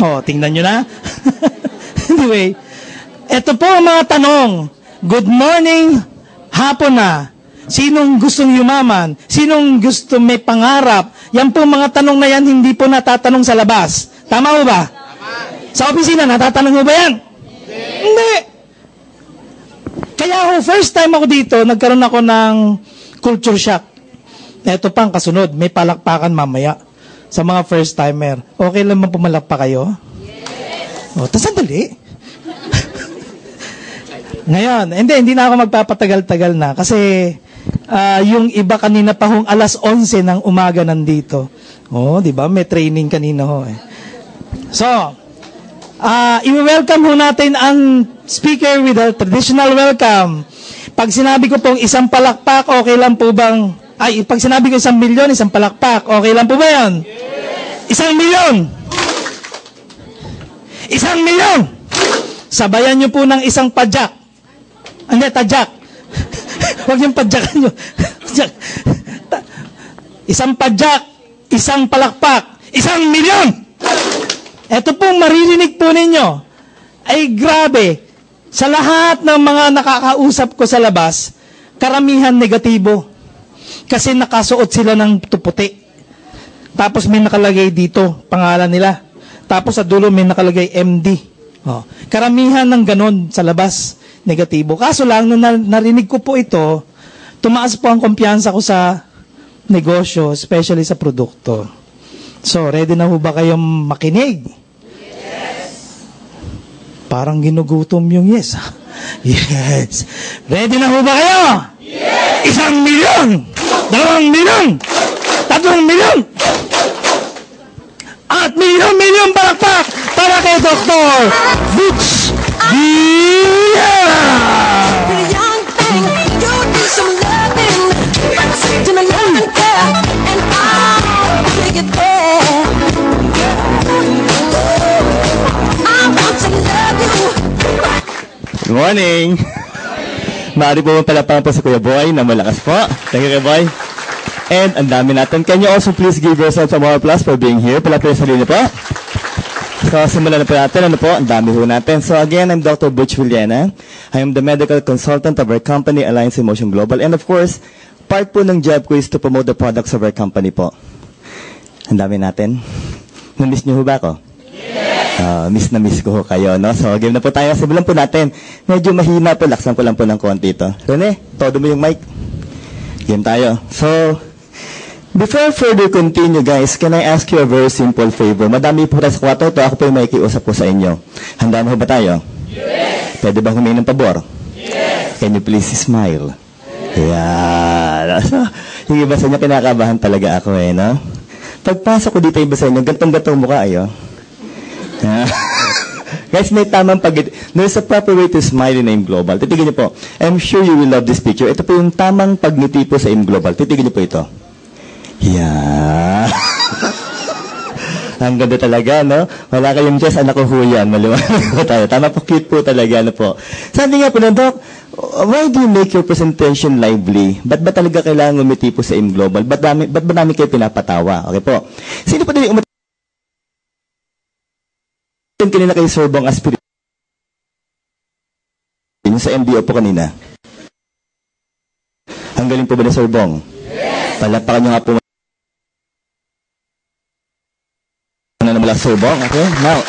Oh, tingnan nyo na. Anyway, eto po ang mga tanong. Good morning, hapon na. Sinong gustong yumaman? Sinong gusto may pangarap? Yan po mga tanong na yan, hindi po natatanong sa labas. Tama mo ba? Tama. Sa opisina, natatanong mo ba yan? Hindi. Kaya ako, first time ako dito, nagkaroon ako ng culture shock. Eto pang kasunod, may palakpakan mamaya sa mga first timer. Okay lang pumalakpak kayo? Yes. O, tas sandali. Ngayon, hindi na ako magpapatagal-tagal na kasi yung iba kanina pa hong alas 11 ng umaga nandito. Oh, di ba? May training kanina ho eh. So, i-welcome ho natin ang speaker with a traditional welcome. Pag sinabi ko pong isang palakpak, okay lang po bang... Ay, pag sinabi ko 1 milyon, isang palakpak, okay lang po ba yan? Yes. 1 milyon! 1 milyon! Sabayan nyo po ng isang padyak. Hindi, tadyak. Huwag yung padyakan nyo. Isang padyak, isang palakpak, 1 milyon! Ito pong maririnig po ninyo. Ay grabe. Sa lahat ng mga nakakausap ko sa labas, karamihan negatibo. Kasi nakasuot sila ng tuputi. Tapos may nakalagay dito, pangalan nila. Tapos sa dulo may nakalagay MD. Oh. Karamihan ng ganon sa labas, negatibo. Kaso lang, nung narinig ko po ito, tumaas po ang kumpiyansa ko sa negosyo, especially sa produkto. So, ready na ho ba kayong makinig? Yes! Parang ginugutom yung yes. Yes! Ready na ho ba kayo? Yes! 1 milyon! 2 milyon! 3 milyon! At milyon palakpak para kay Dr. Butch Villena! Good morning! Maaari po palapang po sa Kuya Boy na malakas po. Thank you, Kuya Boy. And ang dami natin. Can you also please give yourself some more applause for being here? Palapin sa sarili po. So, simulan na po natin. Ano po? Ang dami po natin. So, again, I'm Dr. Butch Villena. I am the medical consultant of our company, Alliance Emotion Global. And of course, part po ng job ko is to promote the products of our company po. Ang dami natin. Na-miss niyo ho ba ako? Miss na miss ko kayo, no? So, game na po tayo. Simulan po natin. Medyo mahina po. Laksan ko lang po ng konti ito. Rene, todo mo yung mic. Game tayo. So, before further continue, guys, can I ask you a very simple favor? Madami po tayo sa kwarto. Ito, ako po yung makikiusap po sa inyo. Handa na ho ba tayo? Yes! Pwede ba humingi ng pabor? Yes! Can you please smile? Yeah. So, yung iba sa inyo, kinakabahan talaga ako eh, no? Pagpasok ko dito iba sa inyo, gantong-gantong mukha ayo. Guys, may tamang there's a proper way to smile in AIM Global. Titignan niyo po. I'm sure you will love this picture. Ito po yung tamang pagngiti po sa AIM Global. Titignan niyo po ito. Yeah. Ang ganda talaga, no? Wala kayong Diyos, anak ko huyan. Maliwanag po tayo. Tama po, cute po talaga, ano po. Sabi nga po na, Doc, why do you make your presentation lively? Ba't ba talaga kailangan umiti po sa AIM Global? Ba't ba namin kayo pinapatawa? Okay po. Sino po din yung kanina kay Sir Bong Aspirin sa MDO po kanina. Ang galing po ba ni Sir Bong? Yes! Palapakan nyo nga po na namala Sir Bong. Okay? Now,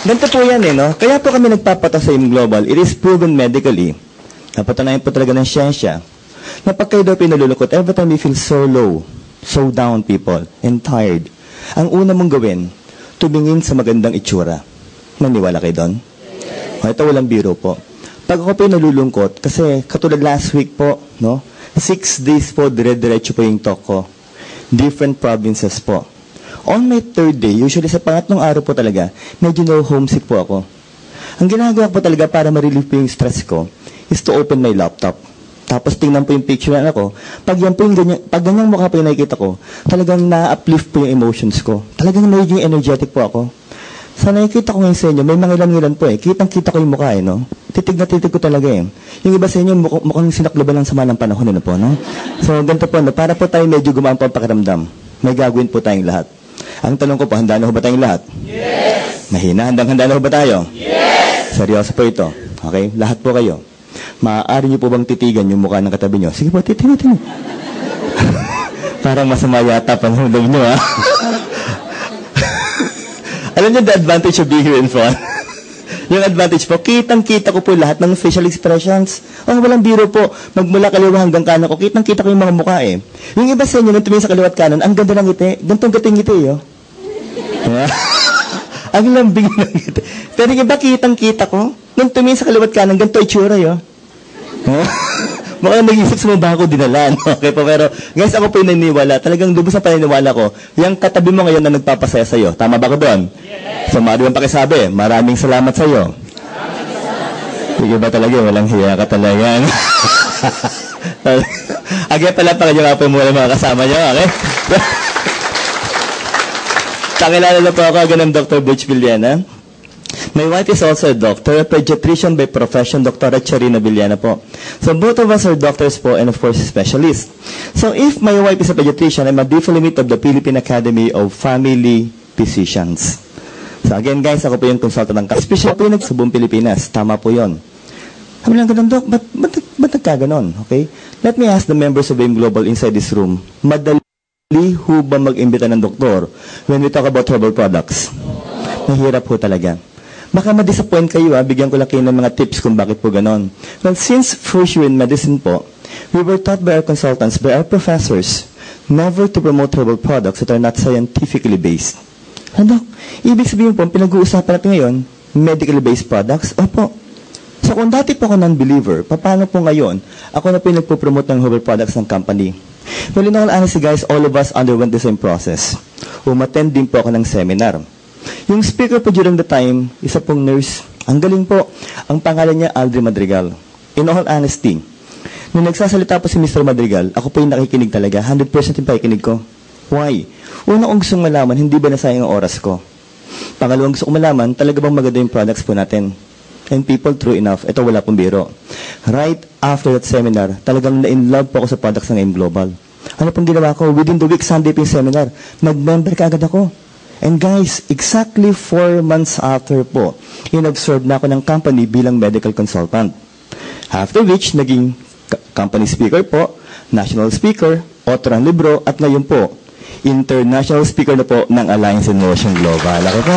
ganito po yan eh, no? Kaya po kami nagpapata sa AIM Global. It is proven medically. Napatunayan po talaga ng siyensya na pag kayo daw pinalulukot, every time you feel so low, so down people, and tired, ang una mong gawin, tumingin sa magandang itsura. Naniwala kayo doon? Yes. Ito walang biro po. Pag ako po nalulungkot, kasi katulad last week po, no? 6 days po, dire-diretso po yung talk ko. Different provinces po. On my 3rd day, usually sa pangatlong araw po talaga, medyo homesick po ako. Ang ginagawa ko po talaga para ma-relieve po yung stress ko is to open my laptop. Tapos tingnan po yung picture na ako. Pag yan po yung ganyan, pag ganyang mukha po yung nakikita ko, talagang na-uplift po yung emotions ko. Talagang naging energetic po ako. Sa nakikita ko ngayon sa inyo, may mga ilan po eh. Kitang-kita ko yung mukha eh, no? Titig na titig ko talaga eh. Yung iba sa inyo, mukhang sinakloban lang sama ng panahon, ano po, no? So, ganito po, no? Para po tayo medyo gumaan po ang pakiramdam. May gagawin po tayong lahat. Ang tanong ko po, handa na ho ba tayong lahat? Yes! Mahina, handa na ho ba tayo? Yes! Seryoso po ito. Okay? Lahat po kayo. Maaari niyo po bang titigan yung mukha ng katabi niyo? Sige po, titigan. Parang masama yata panulog niyo, ha? Alam niyo the advantage of being here in front? Yung advantage po, kitang-kita ko po lahat ng facial expressions. Walang biro po. Magmula kaliwa hanggang kanan ko, kitang-kita ko yung mga mukha eh. Yung iba sa inyo, nung tumingin sa kaliwa at kanan, ang ganda ng ngiti. Gantong ngiti, oh. Ang lambing ng ngiti. Pero yung iba, kitang-kita ko, nung tumingin sa kaliwa at kanan, ganito itsura, oh. Mukhang nag-isip sa mga ako dinalaan. Okay po, pero guys, ako po yung naniniwala. Talagang lubos na paniniwala ko. Yung katabi mo ngayon na nagpapasaya sa'yo. Tama ba ko doon? Yes. So, maaari bang pakisabi, maraming salamat sa'yo. Sige ba talaga? Walang hiya ka talaga. Agay pala pa kayo nga po muna mga kasama nyo. Okay? Kakilala na po ako, ganun Dr. Butch Villena. My wife is also a doctor, a pediatrician by profession, Dr. Charina Villena po. So both of us are doctors po and of course specialists. So if my wife is a pediatrician, I'm a diplomate of the Philippine Academy of Family Physicians. So again guys, ako po yung consultant ng special po yung sa buong Pilipinas. Tama po yun. Sabi lang ganun, Doc, ba't nagkaganon? Okay? Let me ask the members of AIM Global inside this room. Madali ho ba mag-imbita ng doktor when we talk about herbal products? Mahirap po talaga. Baka ma-disappoint kayo, bigyan ko lang kayo ng mga tips kung bakit po ganon. Well, since first year in medicine po, we were taught by our consultants, by our professors, never to promote herbal products that are not scientifically based. Ano? Ibig sabihin po, pinag-uusapan natin ngayon, medically based products? Opo. So kung dati po ako non-believer, paano po ngayon, ako na po yung nagpo-promote ng herbal products ng company? Well, in all honesty guys, all of us underwent the same process. Umattend din po ako ng seminar. Yung speaker po during the time, isa pong nurse. Ang galing po. Ang pangalan niya, Aldri Madrigal. In all honesty, nung nagsasalita po si Mr. Madrigal, ako po yung nakikinig talaga. 100% yung pakikinig ko. Why? Una kong gustong malaman, hindi ba nasayang ang oras ko? Pangalawang gusto kong malaman, talaga bang maganda yung products po natin? And people, true enough, ito wala pong biro. Right after that seminar, talagang na-in-love po ako sa products ng AIM Global. Ano pong ginawa ko? Within the week, Sunday po yung seminar, nag-member ka agad ako. And guys, exactly 4 months after po, in-observe na ako ng company bilang medical consultant. After which, naging company speaker po, national speaker, author ng libro, at ngayon po, international speaker na po ng Alliance in Motion Global. Ako po,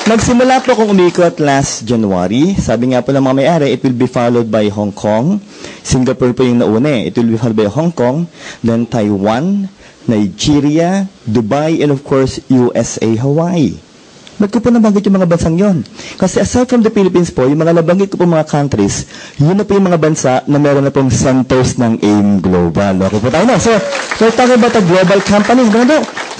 nagsimula po akong umikot last January. Sabi nga po ng mga may-ari, it will be followed by Hong Kong. Singapore po yung nauna. It will be followed by Hong Kong, then Taiwan, Nigeria, Dubai, and of course, USA, Hawaii. Ba't ko po nabanggit yung mga bansang yon? Kasi aside from the Philippines po, yung mga nabanggit ko po mga countries, yun na po yung mga bansa na meron na pong centers ng AIM Global. Okay po tayo na. So talking about a global company.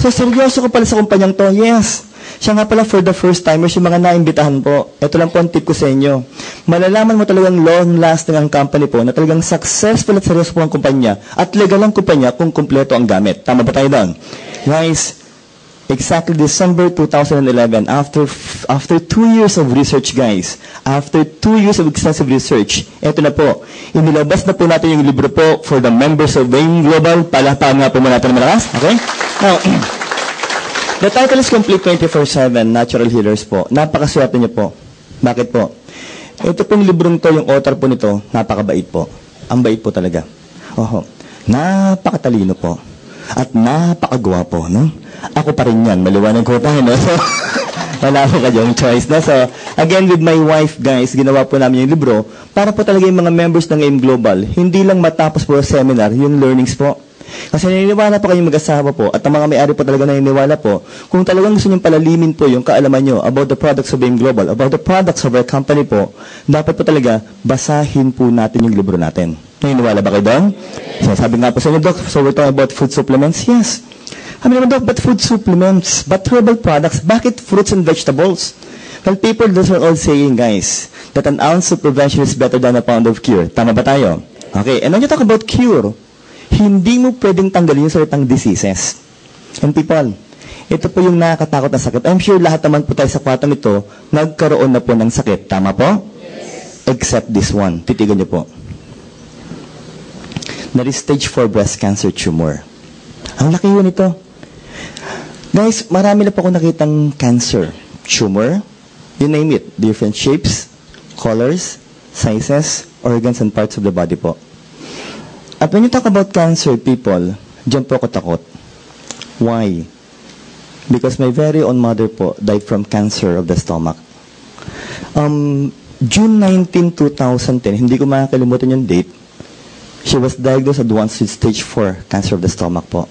So seryoso ko pala sa kumpanyang to. Yes. Siya nga pala for the first timers, yung mga naimbitahan po. Ito lang po ang tip ko sa inyo. Malalaman mo talagang long-lasting ang company po na talagang successful at seryoso po ang kumpanya at legal ang kumpanya kung kumpleto ang gamit. Tama ba tayo doon? Guys, exactly December 2011, after 2 years of research, guys, after 2 years of extensive research, eto na po, inilabas na po natin yung libro po for the members of AIM Global. Palakpakan nga po muna natin malakas. Okay? Now, the title is Complete 24/7 Natural Healers po. Napakaswerte niyo po. Bakit po? Ito pong librong to, yung author po nito, napakabait po. Ang bait po talaga. Oho. Napakatalino po. At napakagwapo, no? Ako pa rin yan. Maliwanag ko tayo, no? So, wala po kayong choice, no? So, again, with my wife, guys, ginawa po namin yung libro para po talaga yung mga members ng AIM Global, hindi lang matapos po sa seminar, yung learnings po. Kasi naniniwala po kayong mag-asawa po at ang mga may-ari po talaga naniniwala po kung talagang gusto niyong palalimin po yung kaalaman niyo about the products of AIM Global, about the products of our company po, dapat po talaga basahin po natin yung libro natin. Naniniwala ba kayo doon? So sabi nga po sa inyo, Doc, so we're talking about food supplements? Yes. Sabi naman, Doc, but food supplements, but herbal products, bakit fruits and vegetables? Well, people, those are all saying, guys, that an ounce of prevention is better than a pound of cure. Tama ba tayo? Okay, and when you talk about cure, hindi mo pwedeng tanggalin yung salitang diseases. And people, ito po yung nakakatakot na sakit. I'm sure lahat naman po tayo sa kwartong ito, nagkaroon na po ng sakit. Tama po? Yes. Except this one. Titigan niyo po. That is stage 4 breast cancer tumor. Ang laki yun ito. Guys, marami na po ako nakitang cancer, tumor, you name it, different shapes, colors, sizes, organs, and parts of the body po. At when you talk about cancer, people, dyan po ako takot. Why? Because my very own mother po died from cancer of the stomach. June 19, 2010, hindi ko makakalimutan yung date, she was diagnosed advanced with stage 4 cancer of the stomach po.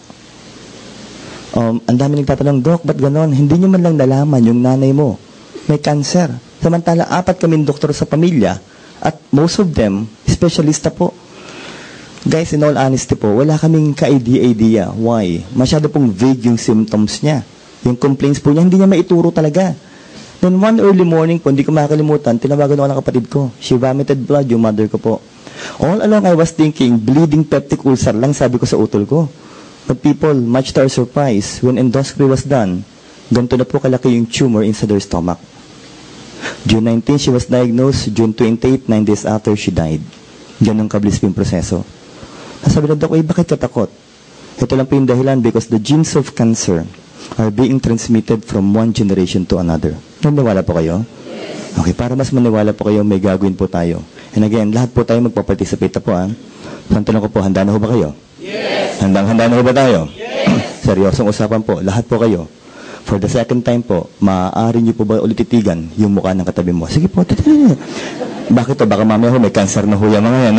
Ang dami nagtatanong, Doc, ba't ganon? Hindi nyo man lang nalaman yung nanay mo may cancer. Samantala, 4 kaming doktor sa pamilya at most of them, specialista po. Guys, in all honesty po, wala kaming ka-idea. Why? Masyado pong vague yung symptoms niya. Yung complaints po niya, hindi niya maituro talaga. Then one early morning po, hindi ko makakalimutan, tinawagan ako ng kapatid ko. She vomited blood, yung mother ko po. All along I was thinking, bleeding peptic ulcer lang sabi ko sa utol ko. But people, much to our surprise, when endoscopy was done, ganito na po kalaki yung tumor inside her stomach. June 19, she was diagnosed. June 28, 9 days after, she died. Ganun kabilis po yung proseso. Sabi na, Dok, bakit katakot? Ito lang po yung dahilan because the genes of cancer are being transmitted from one generation to another. Maniwala po kayo? Okay, para mas maniwala po kayo, may gagawin po tayo. And again, lahat po tayo magpa-participate na po. Ang tanong ko po, handa na ho ba kayo? Yes! Handang-handa na ho ba tayo? Yes! Seryosong usapan po, lahat po kayo. For the second time po, maaari niyo po ba ulit titigan yung mukha ng katabi mo? Sige po, bakit to? Baka mamaya ho, may cancer na ho yung mga yan.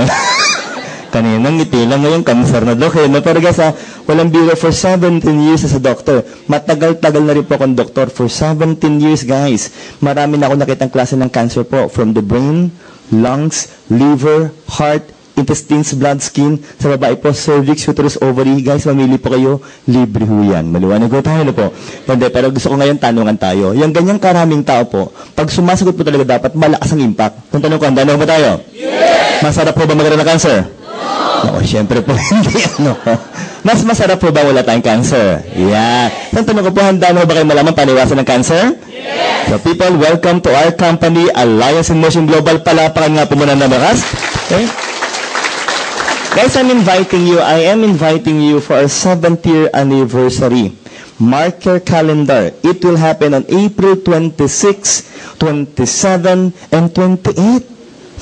Kaninang ngiti lang ngayon, cancer na Dok. Pero guys, walang biro for 17 years as a doctor. Matagal-tagal na rin po akong doktor for 17 years, guys. Marami na ako nakitang klase ng cancer po. From the brain, lungs, liver, heart, intestines, blood, skin. Sa babae po, cervix, uterus, ovary. Guys, mamili po kayo. Libre ho yan. Maliwanag ko tayo na po. Hindi, pero gusto ko ngayon tanungan tayo. Yung ganyang karaming tao po, pag sumasagot po talaga dapat malakas ang impact. Kung tanong ko, handa na ba tayo? Yes! Masarap po ba magkaroon ng cancer? No, siyempre po hindi. Mas masarap po ba wala tayong cancer? Yeah. Ang tanong ko po, handa na ba kayo malaman paniwasan ng cancer? Yes! So people, welcome to our company, Alliance in Motion Global. Palapakan nga po muna na bakas. Okay? Guys, I am inviting you for our 7th year anniversary. Mark your calendar. It will happen on April 26, 27, and 28.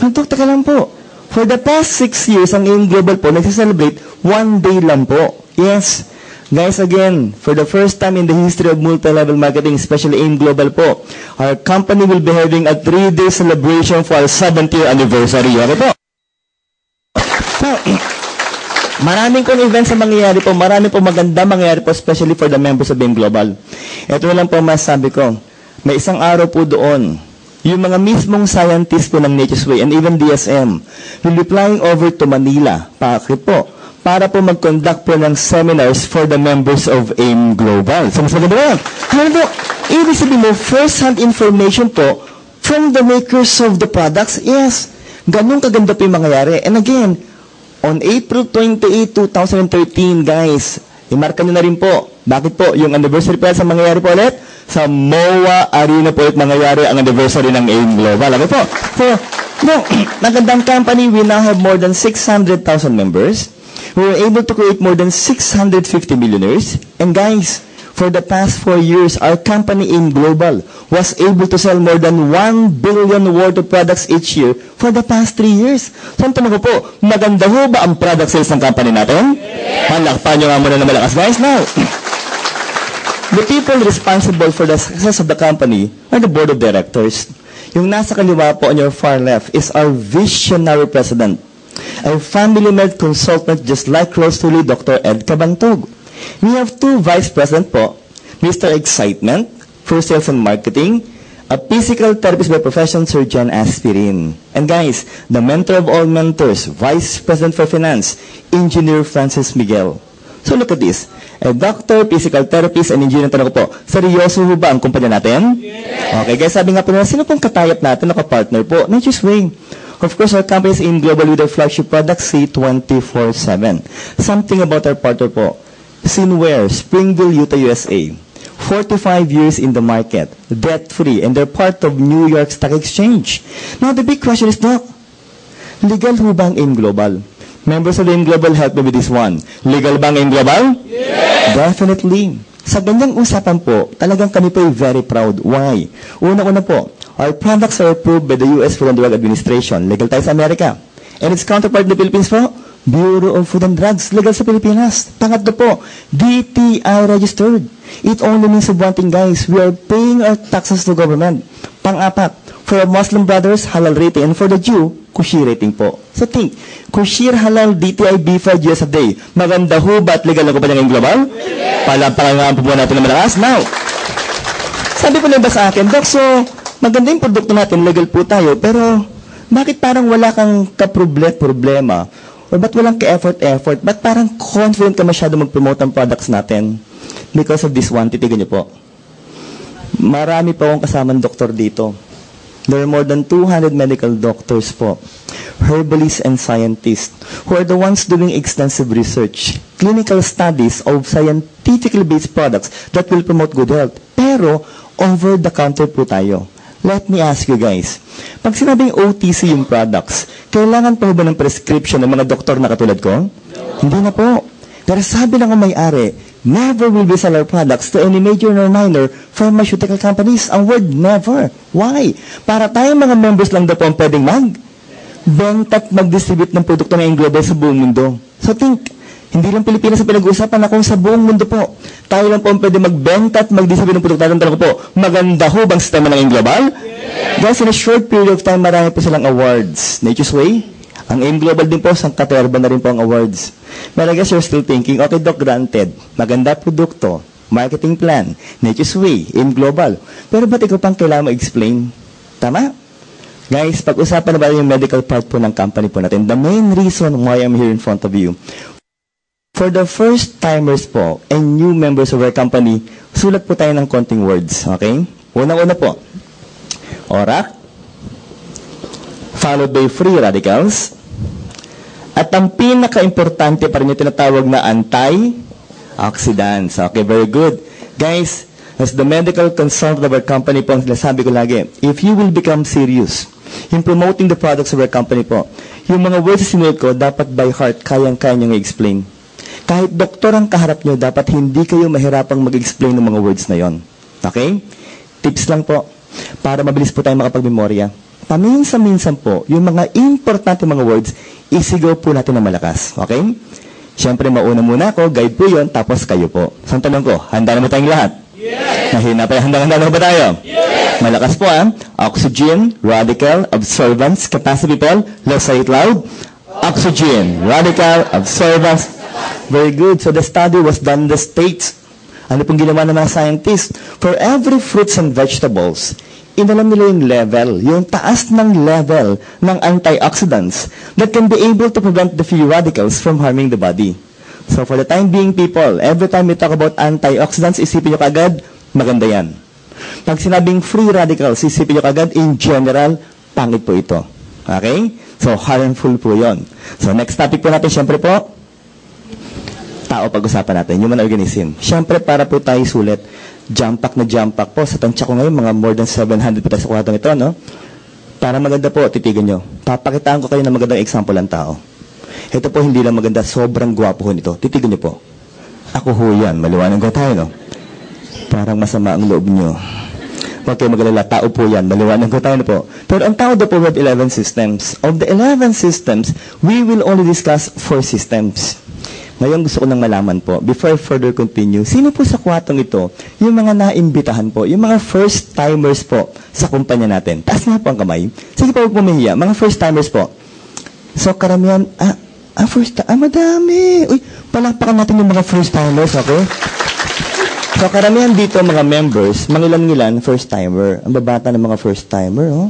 Nagdokta ka lang po. For the past 6 years, ang AIM Global po, nagsiselebrate 1 day lang po. Yes. Guys, again, for the first time in the history of multi-level marketing, especially AIM Global po, our company will be having a 3-day celebration for our 7th year anniversary. Okay po? So, maraming kong events na mangyayari po, marami po maganda mangyayari po, especially for the members of AIM Global. Ito lang po masasabi ko, may isang araw po doon, yung mga mismong scientists po ng Nature's Way and even DSM will be flying over to Manila. Bakit po? Para po mag-conduct po ng seminars for the members of AIM Global. So, masabi ba yan? Ano po? Ibig sabihin mo, first-hand information po from the makers of the products. Yes, ganun kaganda po yung mangyayari. And again, on April 28, 2013, guys, imarka nyo na rin po. Bakit po? Yung anniversary po sa mangyayari po ulit? Sa MOA Arena po ulit mangyayari ang anniversary ng AIM Global. Okay po? So, no, magandang company, we now have more than 600,000 members. We were able to create more than 650 millionaires. And guys, for the past 4 years, our company AIM Global was able to sell more than 1 billion worth of products each year for the past 3 years. So, ang tanong ko po, maganda ho ba ang product sales ng company natin? Yes! Palakpan nyo nga muna na malakas, guys. Now, the people responsible for the success of the company are the board of directors. Yung nasa kaliwa po on your far left is our visionary president, a family-led consultant just like Rose Tully, Dr. Ed Cabantog. We have 2 vice president po, Mr. Excitement for sales and marketing, a physical therapist by profession, Sir John Aspirin. And guys, the mentor of all mentors, vice president for finance, Engineer Francis Miguel. So look at this. A doctor, physical therapist, and engineer. Tanong ko po, seryoso ho ba ang kumpanya natin? Yes! Okay guys, sabi nga po nila, sino pong katayap natin, naka-partner po? Nature's Way. Of course, our company is AIM Global with our flagship product, C24/7. Something about our partner po. Sinware, Springville, Utah, USA. 45 years in the market, debt-free, and they're part of New York Stock Exchange. Now, the big question is, Doc, legal ho ba ang AIM Global? Members of AIM Global, help me with this one. Legal ba ang AIM Global? Yes! Definitely. Sa ganyang usapan po, talagang kami po ay very proud. Why? Una-una po, our products are approved by the U.S. Food and Drug Administration. Legal tayo sa Amerika. And its counterpart in the Philippines po, Bureau of Food and Drugs. Legal sa Pilipinas. Pangatlo po, DTI registered. It only means of one thing, guys. We are paying our taxes to government. Pang-apat, for our Muslim brothers, halal rating. And for the Jew, Kushi rating po. So think, Kushir halal DTI B5 US a day. Maganda ho ba at legal na kumpanya ngayong global? Palampakan nga ang pupuan natin na malakas. Now, sabi ko lang ba sa akin, Doc, so maganda yung produkto natin, legal po tayo, pero bakit parang wala kang problema? Or ba't walang ka-effort? Ba't parang confident ka masyado mag-promote ang products natin? Because of this one, titigan niyo po. Marami pa akong kasamang doktor dito. There are more than 200 medical doctors po, herbalists and scientists, who are the ones doing extensive research, clinical studies of scientifically based products that will promote good health. Pero, over-the-counter po tayo. Let me ask you guys, pag sinabing OTC yung products, kailangan pa ba ng prescription ng mga doktor na katulad ko? Hindi na po. Pero sabi lang ang may-ari, never will we sell our products to any major or minor pharmaceutical companies. Ang word never. Why? Para tayong mga members lang daw po ang pwedeng benta at mag-distribute ng produkto na global sa buong mundo. So think, hindi lang Pilipinas ang pinag-uusapan, akong sa buong mundo po. Tayo lang po ang pwede magbenta at mag-distribute ng produkto natin. Talaga po, maganda ho bang sistema ng global? Guys, in a short period of time, marami po silang awards. Nature's Way, ang AIM Global din po, sang katerba na rin po ang awards. But I guess you're still thinking, okay, Doc, granted, maganda produkto, marketing plan, Nature's Way, AIM Global. Pero ba't ikaw pang kailangan ma-explain? Tama? Guys, pag-usapan na ba yung medical part po ng company po natin? The main reason why I'm here in front of you, for the first timers po and new members of our company, sulat po tayo ng konting words, okay? Unang-una po, ORAC, followed by free radicals, at ang pinaka-importante pa rin yung tinatawag na antioxidants. Okay, very good. Guys, as the medical consultant of our company po, ang sinasabi ko lagi, if you will become serious in promoting the products of our company po, yung mga words na sinulat ko, dapat by heart, kayang-kaya nyo i-explain. Kahit doktor ang kaharap nyo, dapat hindi kayo mahirapang mag-explain ng mga words na yon. Okay? Tips lang po, para mabilis po tayo makapag-memorya. Paminsan-minsan po, yung mga importante mga words, isigaw po natin na malakas. Okay? Siyempre, mauna muna ako, guide po yon, tapos kayo po. So, ang tanong ko, handa na ba tayong lahat? Yes! Nahina pa, handa na ba tayo? Yes! Malakas po oxygen, radical, absorbance, capacity people, let's say it loud. Oxygen, radical, absorbance. Very good. So, the study was done in the States. Ano pong ginawa ng mga scientists? For every fruits and vegetables, inalam nila yung level, yung taas ng level ng antioxidants that can be able to prevent the free radicals from harming the body. So for the time being, people, every time we talk about antioxidants, isipin nyo kagad, maganda yan. Pag sinabing free radicals, isipin nyo kagad, in general, pangit po ito. Okay? So harmful po yon. So next topic po natin, syempre po, tao pag-usapan natin, human organism. Syempre, para po tayo sulit, jump pack po. Sa tansya ko ngayon, mga more than 700 po tayo sa kwartong ito, no? Para maganda po, titigan nyo. Papakitaan ko kayo ng magandang example ng tao. Ito po, hindi lang maganda, sobrang gwapo ho nito. Titigan nyo po. Ako ho yan, maliwanag ko tayo, no? Parang masama ang loob nyo. Huwag kayo magalala, tao po yan, maliwanag ko tayo, no po? Pero ang tao daw po with 11 systems. Of the 11 systems, we will only discuss 4 systems. Ngayon gusto ko nang malaman po, before I further continue, sino po sa kwatong ito, yung mga naimbitahan po, yung mga first-timers po sa kumpanya natin? Taas nga po ang kamay. Sige po, huwag pumihiya. Mga first-timers po. So, karamihan, madami. Uy, palakpakan natin yung mga first-timers, okay? So, karamihan dito, mga members, mangilan-ngilan, first-timer. Ang babata ng mga first-timer, oh.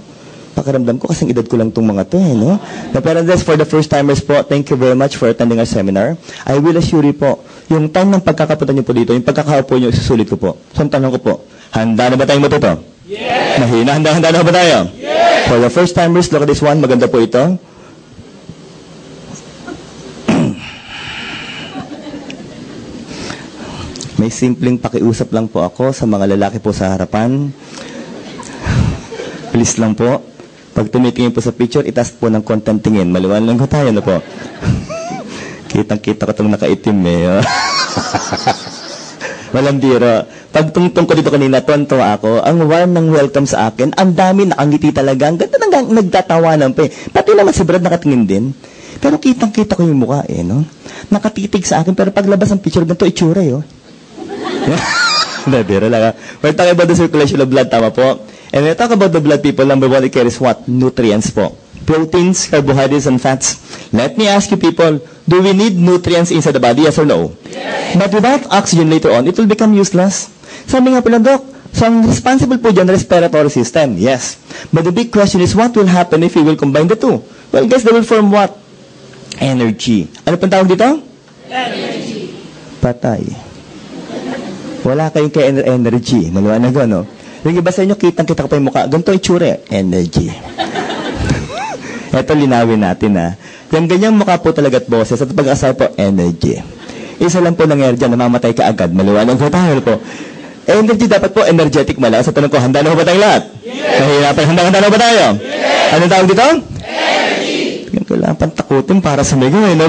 Pakiramdam ko kasing edad ko lang itong mga to, no? Pero that's for the first-timers po, thank you very much for attending our seminar. I will assure you po, yung time ng pagkakapunta niyo po dito, yung pagkakaupo niyo, isusulit ko po. So, ang tanong ko po, handa na ba tayong matuto? Yes! Mahina, handa na ba tayo? Yes! For the first-timers, look at this one, maganda po ito. May simpleng pakiusap lang po ako sa mga lalaki po sa harapan. Please lang po. Pag tumitingin po sa picture, itaas po ng konting tingin. Maliwan lang ko tayo na po. Kitang-kita ko itong nakaitim eh. Walang biro. Pag tungtong ko dito kanina, tuwan-tuwa ako. Ang warm ng welcome sa akin, ang dami nakangiti talaga. Ang ganda nang nagtatawanan pa eh. Pati naman si Brad nakatingin din. Pero kitang-kita ko yung mukha eh, no? Nakatitig sa akin, pero paglabas ng picture, ganito itsura eh, oh. Hindi, biro lang. We're talking about the circulation of blood, tama po. And when we talk about the blood, people, number one, it carries what? Nutrients po. Proteins, carbohydrates, and fats. Let me ask you people, do we need nutrients inside the body, yes or no? Yes. But without oxygen later on, it will become useless. Sabi nga pala, Doc, so ang responsible po dyan, respiratory system, yes. But the big question is, what will happen if we will combine the two? Well, guys, they will form what? Energy. Ano pang tawag dito? Energy. Patay. Wala kayong energy. Maliwanag ko, no? Yung iba sa inyo, kitang-kita ko pa yung mukha. Ganito itsura, energy. Ito, linawin natin, ha. Yung ganyang mukha po talaga at boses at pag-asal po, energy. Isa lang po nangyari dyan, namamatay ka agad. Maliwanag ko tayo po. Energy dapat po, energetic malakas. Sa tanong ko, handa na ba tayong lahat? Yes! Nahihirapan, handa na ba tayo? Yes! Anong tawag dito? Energy! Yan ko lang pantakutin para sa mga no?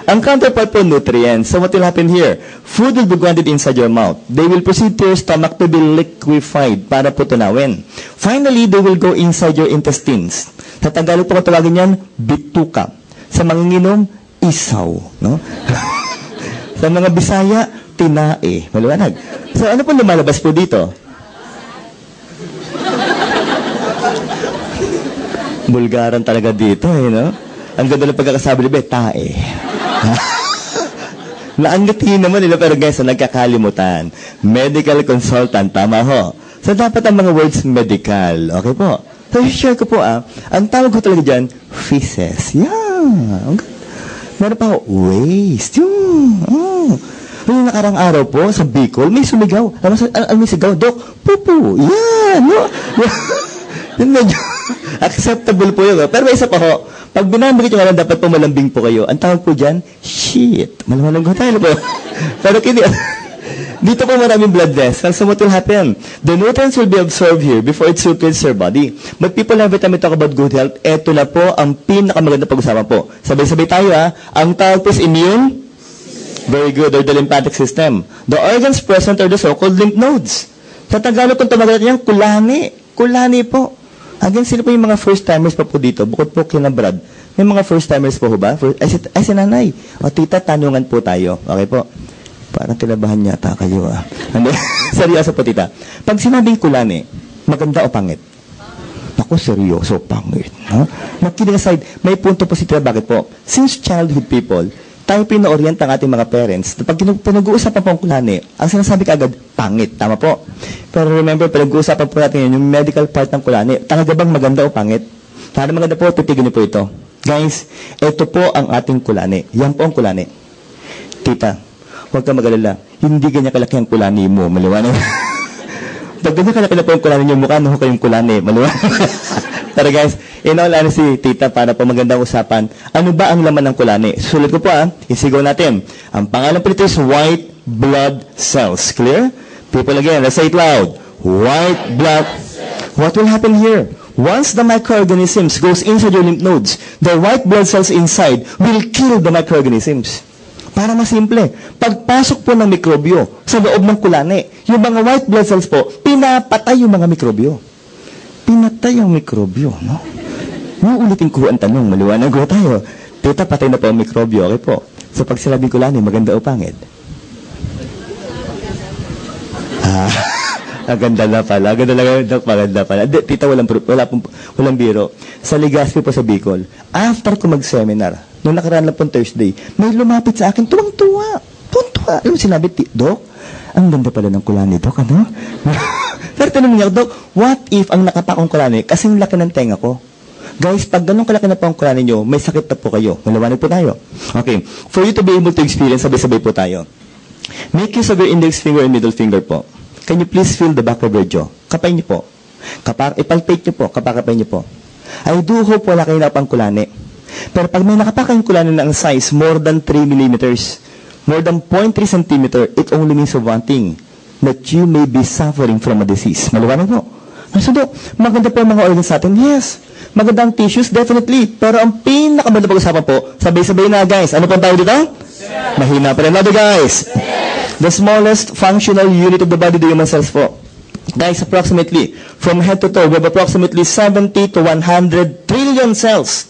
Ang counterpart po, nutrients. So what will happen here? Food will be grounded inside your mouth. They will proceed to your stomach to be liquefied para po tunawin. Finally, they will go inside your intestines. Sa Tagalog po kung tawagin yan, bituka. Sa manginginom, isaw. No? Sa mga Bisaya, tinae. Maliwanag. So ano po lumalabas po dito? Bulgaran talaga dito, eh, no? Ang ganda ng pagkakasabi nila, tae. Naanggatiin naman nila, pero guys, nagkakalimutan. Medical consultant, tama ho. So dapat ang mga words medical. Okay po. So share ko po, ang tawag ko talaga dyan, feces. Yeah. Meron pa ako, waste. Yung nakarang araw po, sa Bicol, may sumigaw. May sigaw, Dok, pupu. Yeah, no? Yun medyo acceptable po yun. Pero may isa pa ho, pag binabagit nyo nga lang, dapat po malambing po kayo. Ang tawag po dyan, shit. Malawalang ko tayo po. Pero dito po maraming blood vessels. So what will happen? The nutrients will be absorbed here before it circulates your body. But people, every time we talk about good health, eto na po ang pinakamaganda pag-usapan po. Sabay-sabay tayo Ang tawag po is immune. Very good. Or the lymphatic system. The organs present are the so-called lymph nodes. Sa Tagalog, kung tumagal niyan, kulani. Kulani po. Again, sino po yung mga first-timers pa po dito? Bukod po kina Brad. May mga first-timers po ba? Ay, si nanay. O, tita, tanungan po tayo. Okay po. Parang kinabahan yata kayo, Seryoso po, tita. Pag sinabing kulani, maganda o pangit? Ako, seryoso, pangit. Kidding aside, may punto po si tita. Bakit po? Since childhood people, tayo pina-orient ang ating mga parents. Pag pinag-uusapan po ang kulani, ang sinasabi kaagad, pangit. Tama po. Pero remember, pinag-uusapan po natin yung medical part ng kulani. Talaga bang maganda o pangit? Para maganda po, titigin niyo po ito. Guys, ito po ang ating kulani. Yan po ang kulani. Tita, huwag ka mag-alala. Hindi ganyan kalaki ang kulani mo. Maliwanag. Pag ganyan kalaki na po ang kulani niyo, mukha na ho kayong kulani. Maliwanag. Pero guys, in all honesty, tita, para po magandang usapan, ano ba ang laman ng kulani? Sulit ko po isigaw natin. Ang pangalan po nito is white blood cells. Clear? People again, let's say it loud. White blood. What will happen here? Once the microorganisms goes inside your lymph nodes, the white blood cells inside will kill the microorganisms. Para mas simple, pagpasok po ng mikrobyo sa loob ng kulani, yung mga white blood cells po, pinapatay yung mga mikrobyo. Pinatay ang mikrobyo, no? Uulitin ko ang tanong, maliwanag ko tayo. Tita, patay na po ang mikrobyo, okay po. So pag sinabing kulani, maganda o pangit? Ang ganda na pala. Maganda pala. Tita, walang biro. Sa Legazpi po sa Bicol, after ko mag-seminar, nung nakaraan lang po Thursday, may lumapit sa akin, tuwang-tuwa. Tuwang-tuwa. Alam mo sinabi, Dok, ang ganda pala ng kulani, Dok, ano? Pero tanong niya, Dok, what if ang nakapakong kulani, kasing laki ng tenga ko? Guys, pag ganun kalaki na po ang kulani nyo, may sakit na po kayo. Malawanig po tayo. Okay. For you to be able to experience, sabay-sabay po tayo. Make use of your index finger and middle finger po. Can you please feel the back of your jaw? Kapay niyo po. Ipalpate niyo po. Kapakapay niyo po. I do hope wala kayo napang kulani. Pero pag may nakapakang kulani na ang size more than 3 millimeters, more than 0.3 centimeter, it only means of one thing, that you may be suffering from a disease. Maliwanag po. So, maganda po ang mga organs sa atin? Yes. Maganda ang tissues? Definitely. Pero ang pinakamaganda pag-usapan po, sabay-sabay na guys. Ano po ang tawag dito? Mahina pa rin. Another guys. The smallest functional unit of the body, the human cells po. Guys, approximately, from head to toe, we have approximately 70 to 100 trillion cells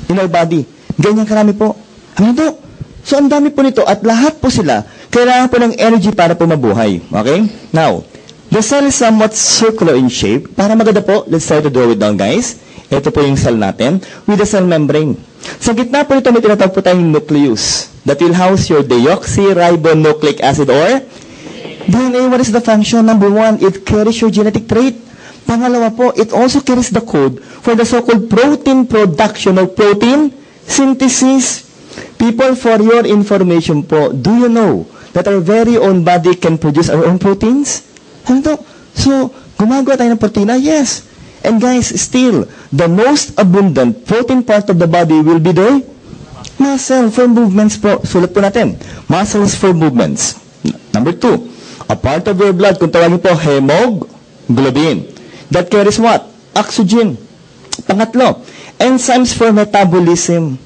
in our body. Ganyan karami po. Ano to? So, ang dami po nito at lahat po sila, kailangan po ng energy para po mabuhay. Okay? Now, the cell is somewhat circular in shape. Para maganda po, let's try to draw it down, guys. Ito po yung cell natin with the cell membrane. Sa gitna po nito, may tinatawag po tayong nucleus that will house your deoxyribonucleic acid or DNA. What is the function? Number one, it carries your genetic trait. Pangalawa po, it also carries the code for the so-called protein production or protein synthesis. People, for your information po, do you know that our very own body can produce our own proteins? Ano to? So, gumagawa tayo ng proteina? Yes. And guys, still, the most abundant protein part of the body will be the muscle for movements po. Sulat po natin. Muscles for movements. Number two, a part of your blood, kung tawagin po, hemoglobin. That carries what? Oxygen. Pangatlo, enzymes for metabolism.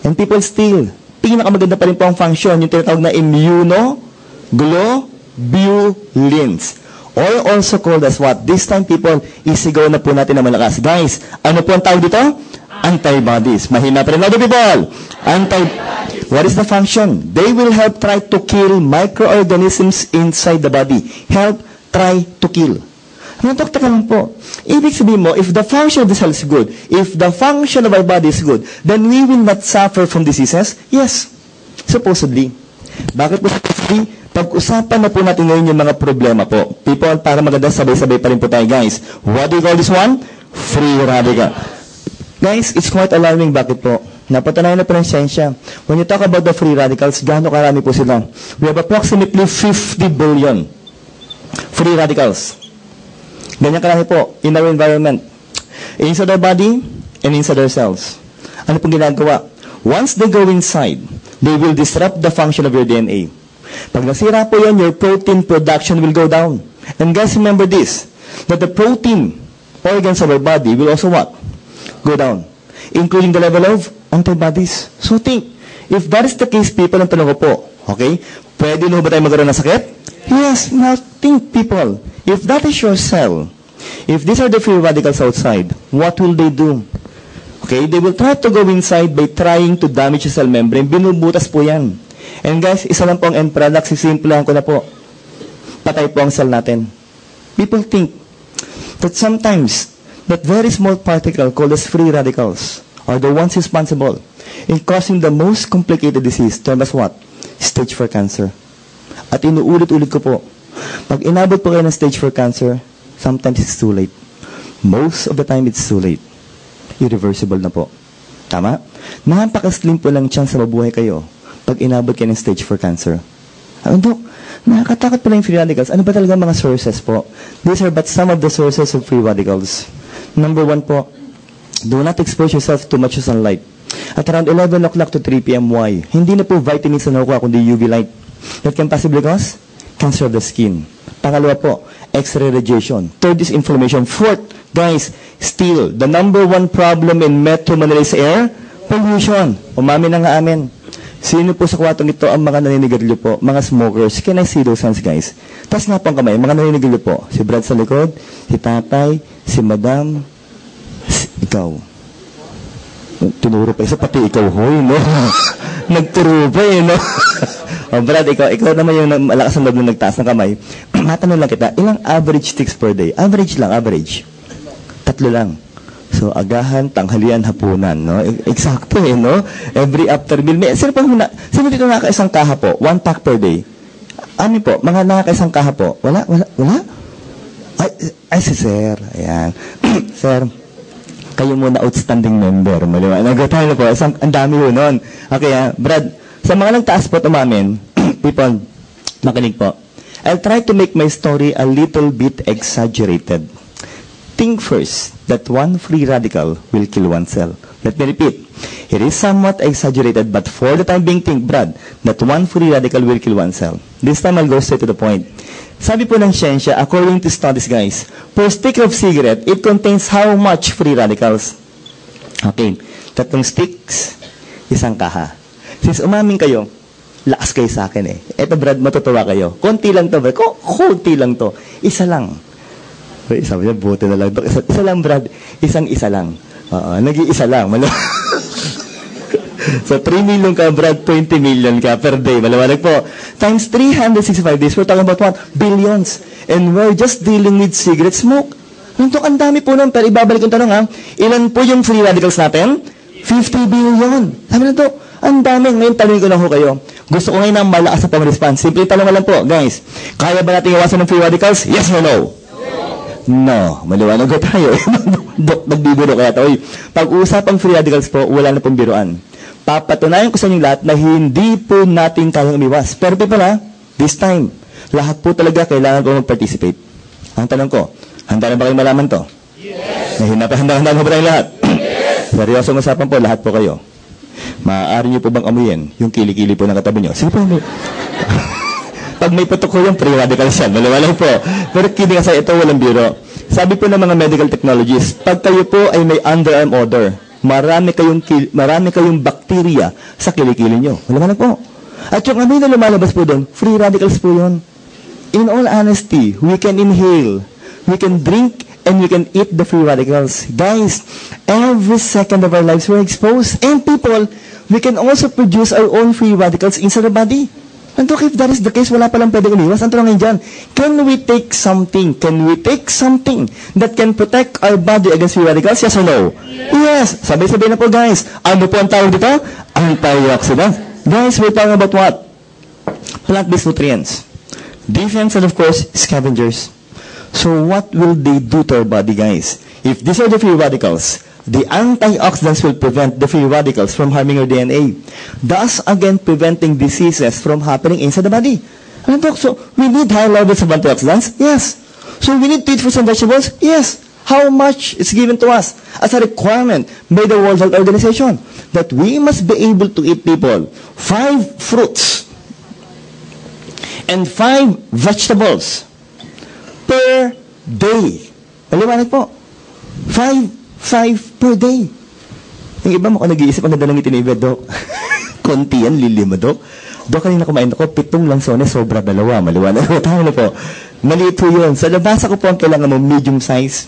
And people still, pinakamaganda pa rin po ang function, yung tinatawag na immunoglobulins. Or also called as what? This time, people, isigaw na po natin na malakas. Guys, ano po ang tawag dito? Antibodies. Mahina pa rin. Other people, what is the function? They will help try to kill microorganisms inside the body. Help try to kill. Ano to? Taka lang po. Ibig sabihin mo, if the function of the cell is good, if the function of our body is good, then we will not suffer from diseases? Yes. Supposedly. Bakit po supposedly? Pag-usapan na po natin ngayon yung mga problema po. People, para maganda, sabay-sabay pa rin po tayo, guys. What do you call this one? Free radical. Guys, it's quite alarming. Bakit po? Napatunayan na po ng siyensya. When you talk about the free radicals, gaano karami po sila? We have approximately 50 billion free radicals. Ganyan karami po in our environment. Inside our body and inside our cells. Ano pong ginagawa? Once they go inside, they will disrupt the function of your DNA. Pag nasira po yan, your protein production will go down. And guys, remember this, that the protein organs of our body will also what? Go down. Including the level of antibodies. So think, if that is the case, people, ang tanong ko po, okay, pwede na ba tayo magkaroon ng sakit? Yes. Now think, people, if that is your cell, if these are the free radicals outside, what will they do? Okay, they will try to go inside by trying to damage the cell membrane. Binubutas po yan. And guys, isa lang po ang end product, sisimplahan ko na po. Patay po ang cell natin. People think that sometimes that very small particle called as free radicals are the ones responsible in causing the most complicated disease, termed as what? Stage 4 cancer. At inuulit-ulit ko po, pag inabot po kayo ng stage 4 cancer, sometimes it's too late. Most of the time, it's too late. Irreversible na po. Tama? Napaka-slim po lang chance na mabuhay kayo pag inabot kayo ng stage 4 cancer. Dok, nakakatakot pala yung free radicals. Ano ba talaga mga sources po? These are but some of the sources of free radicals. Number one po, do not expose yourself too much to sunlight. At around 11 o'clock to 3 p.m. Why? Hindi na po vitamins na nakuha, kundi UV light. That can possibly cause cancer of the skin. Pangalawa po, X-ray radiation. Third is inflammation. Fourth, guys, still, the number one problem in Metro Manila is air pollution. Umamin na nga amin. Sino po sa kwartong ito ang mga naninigarilyo po? Mga smokers. Can I see those hands, guys? Taas nga po ang kamay. Mga naninigarilyo po. Si Brad sa likod, si tatay, si madam, ikaw. Tinuro pa isa, pati ikaw, hoy, no? Nagturo pa eh, no? Oh, Brad, ikaw naman yung malakas ang loob na nagtaas ng kamay. Matanong lang kita, ilang average sticks per day? Average lang, average. 3 lang. So, agahan, tanghalian, hapunan, no? Eksakto eh, no? Every after meal. Sino dito nakakaisang kaha po? 1 pack per day. Ano po? Mga nakakaisang kaha po? Wala? Ay, si Sir. Ayan. Sir, kayo muna outstanding member. Maliwanag tayo na po. Ang dami po nun. Okay, Brad, sa mga nagtaas po tumamin, people, makinig po. I'll try to make my story a little bit exaggerated. Think first that one free radical will kill one cell. Let me repeat. It is somewhat exaggerated, but for the time being, think, Brad, that one free radical will kill one cell. This time, I'll go straight to the point. Sabi po ng siyensya, according to studies, guys, per stick of cigarette, it contains how much free radicals? Okay. 3 sticks, 1 kaha. Since umamin kayo, lakas kayo sa akin eh. Eto Brad, matutuwa kayo. Konti lang to, Brad. Konti lang to. Isa lang. Uy, sabi niya, buti na lang. Isa lang, Brad. Isa lang. Nag-iisa lang. So, 3 million ka, Brad, 20 million ka per day. Maliwanag po. Times 365 days, we're talking about what? Billions. And we're just dealing with cigarette smoke. Nandok, ang dami po nun. Pero ibabalik yung tanong, ha? Ilan po yung free radicals natin? 50 billion. Sabi na to, ang dami. Ngayon, tanongin ko na ho kayo. Gusto ko ngayon na malakas na pang-response. Simple tanong lang po, guys. Kaya ba natin iwasan ng free radicals? Yes or no? No. Maliwanag ko tayo. Dok, nagbibiro kaya ito. Pag-usapang free radicals po, wala na pong biruan. Papatunayan ko sa inyong lahat na hindi po natin kayang umiwas. Pero pala, this time, lahat po talaga kailangan ko mag-participate. Ang tanong ko, handa na ba kayong malaman to? Yes! Handa mo ba tayong lahat? Yes! Seryosong usapan po, lahat po kayo. Maaari niyo po bang amuyin yung kilikili po ng katabi niyo? Sige po, pag may putok ko yung free radicals yan, maliwalang po. Pero kidding aside, ito walang biro. Sabi po ng mga medical technologists, pag kayo po ay may underarm odor, marami kayong bakterya sa kilikili nyo. Wala po. At yung amoy na lumalabas po doon, free radicals po yun. In all honesty, we can inhale, we can drink, and we can eat the free radicals. Guys, every second of our lives we're exposed. And people, we can also produce our own free radicals inside our body. And if that is the case, wala palang pwede umiwas. Ang tanongin dyan, can we take something that can protect our body against free radicals? Yes or no? Yes. Sabay-sabay na po, guys. Ano po ang tawag dito? Antioxidant. Guys, we're talking about what? Plant-based nutrients. Defense and, of course, scavengers. So what will they do to our body, guys? If these are the free radicals, the antioxidants will prevent the free radicals from harming your DNA, thus again preventing diseases from happening inside the body. So we need high levels of antioxidants? Yes. So we need to eat fruits and vegetables? Yes. How much is given to us as a requirement by the World Health Organization? That we must be able to eat, people, 5 fruits and 5 vegetables per day. Paliwanag po. 5 per day. Yung iba mo nag-iisip, ang ganda ng ngiti ni Ibe, Dok. Konti yan, lilima, Dok. Dok, kanina kumain ako, 7 lansones, sobra 2. Maliwanag ko. Tayo na po. Maliit po yun. Sa labasa ko po ang kailangan mo, medium size.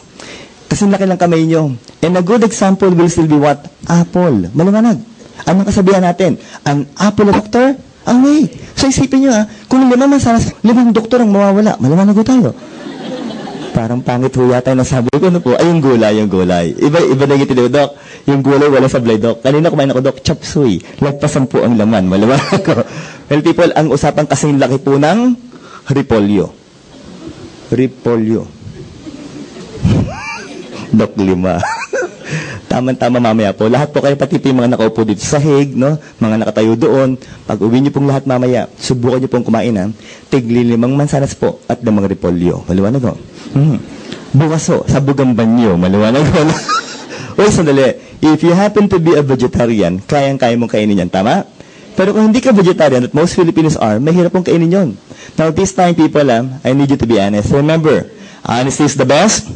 Kasi laki lang kamay nyo. And a good example will still be what? Apple. Maliwanag. Anong kasabihan natin? An apple a doctor? Away. So isipin nyo kung 5 mansanas, 5 doktor ang mawawala. Maliwanag ko tayo. Parang pangit ho yata yung nasabi ko, ano po? Ay, yung gulay. Iba na yung Dok. Yung gulay, wala sablay, Dok. Kanina kumain ako, Dok, chop suey. Lagpasan po ang laman. Maliwanag ko. Well, people, ang usapan kasing laki po ng repolyo. Dok, 5. Tama-tama mamaya po. Lahat po kayo, pati po yung mga nakaupo dito sa hig, no? Mga nakatayo doon. Pag uwi niyo pong lahat mamaya, subukan niyo pong kumain, tigli 5 mansanas po at 5 repolyo. Maliwanag ko. Bukaso, sa bugang banyo. Maliwanag ko. Uy, sandali. If you happen to be a vegetarian, kayang-kaya mong kainin yan. Tama? Pero kung hindi ka vegetarian, at most Filipinos are, mahirap pong kainin yon. Now, this time, people, I need you to be honest. Remember, honesty is the best.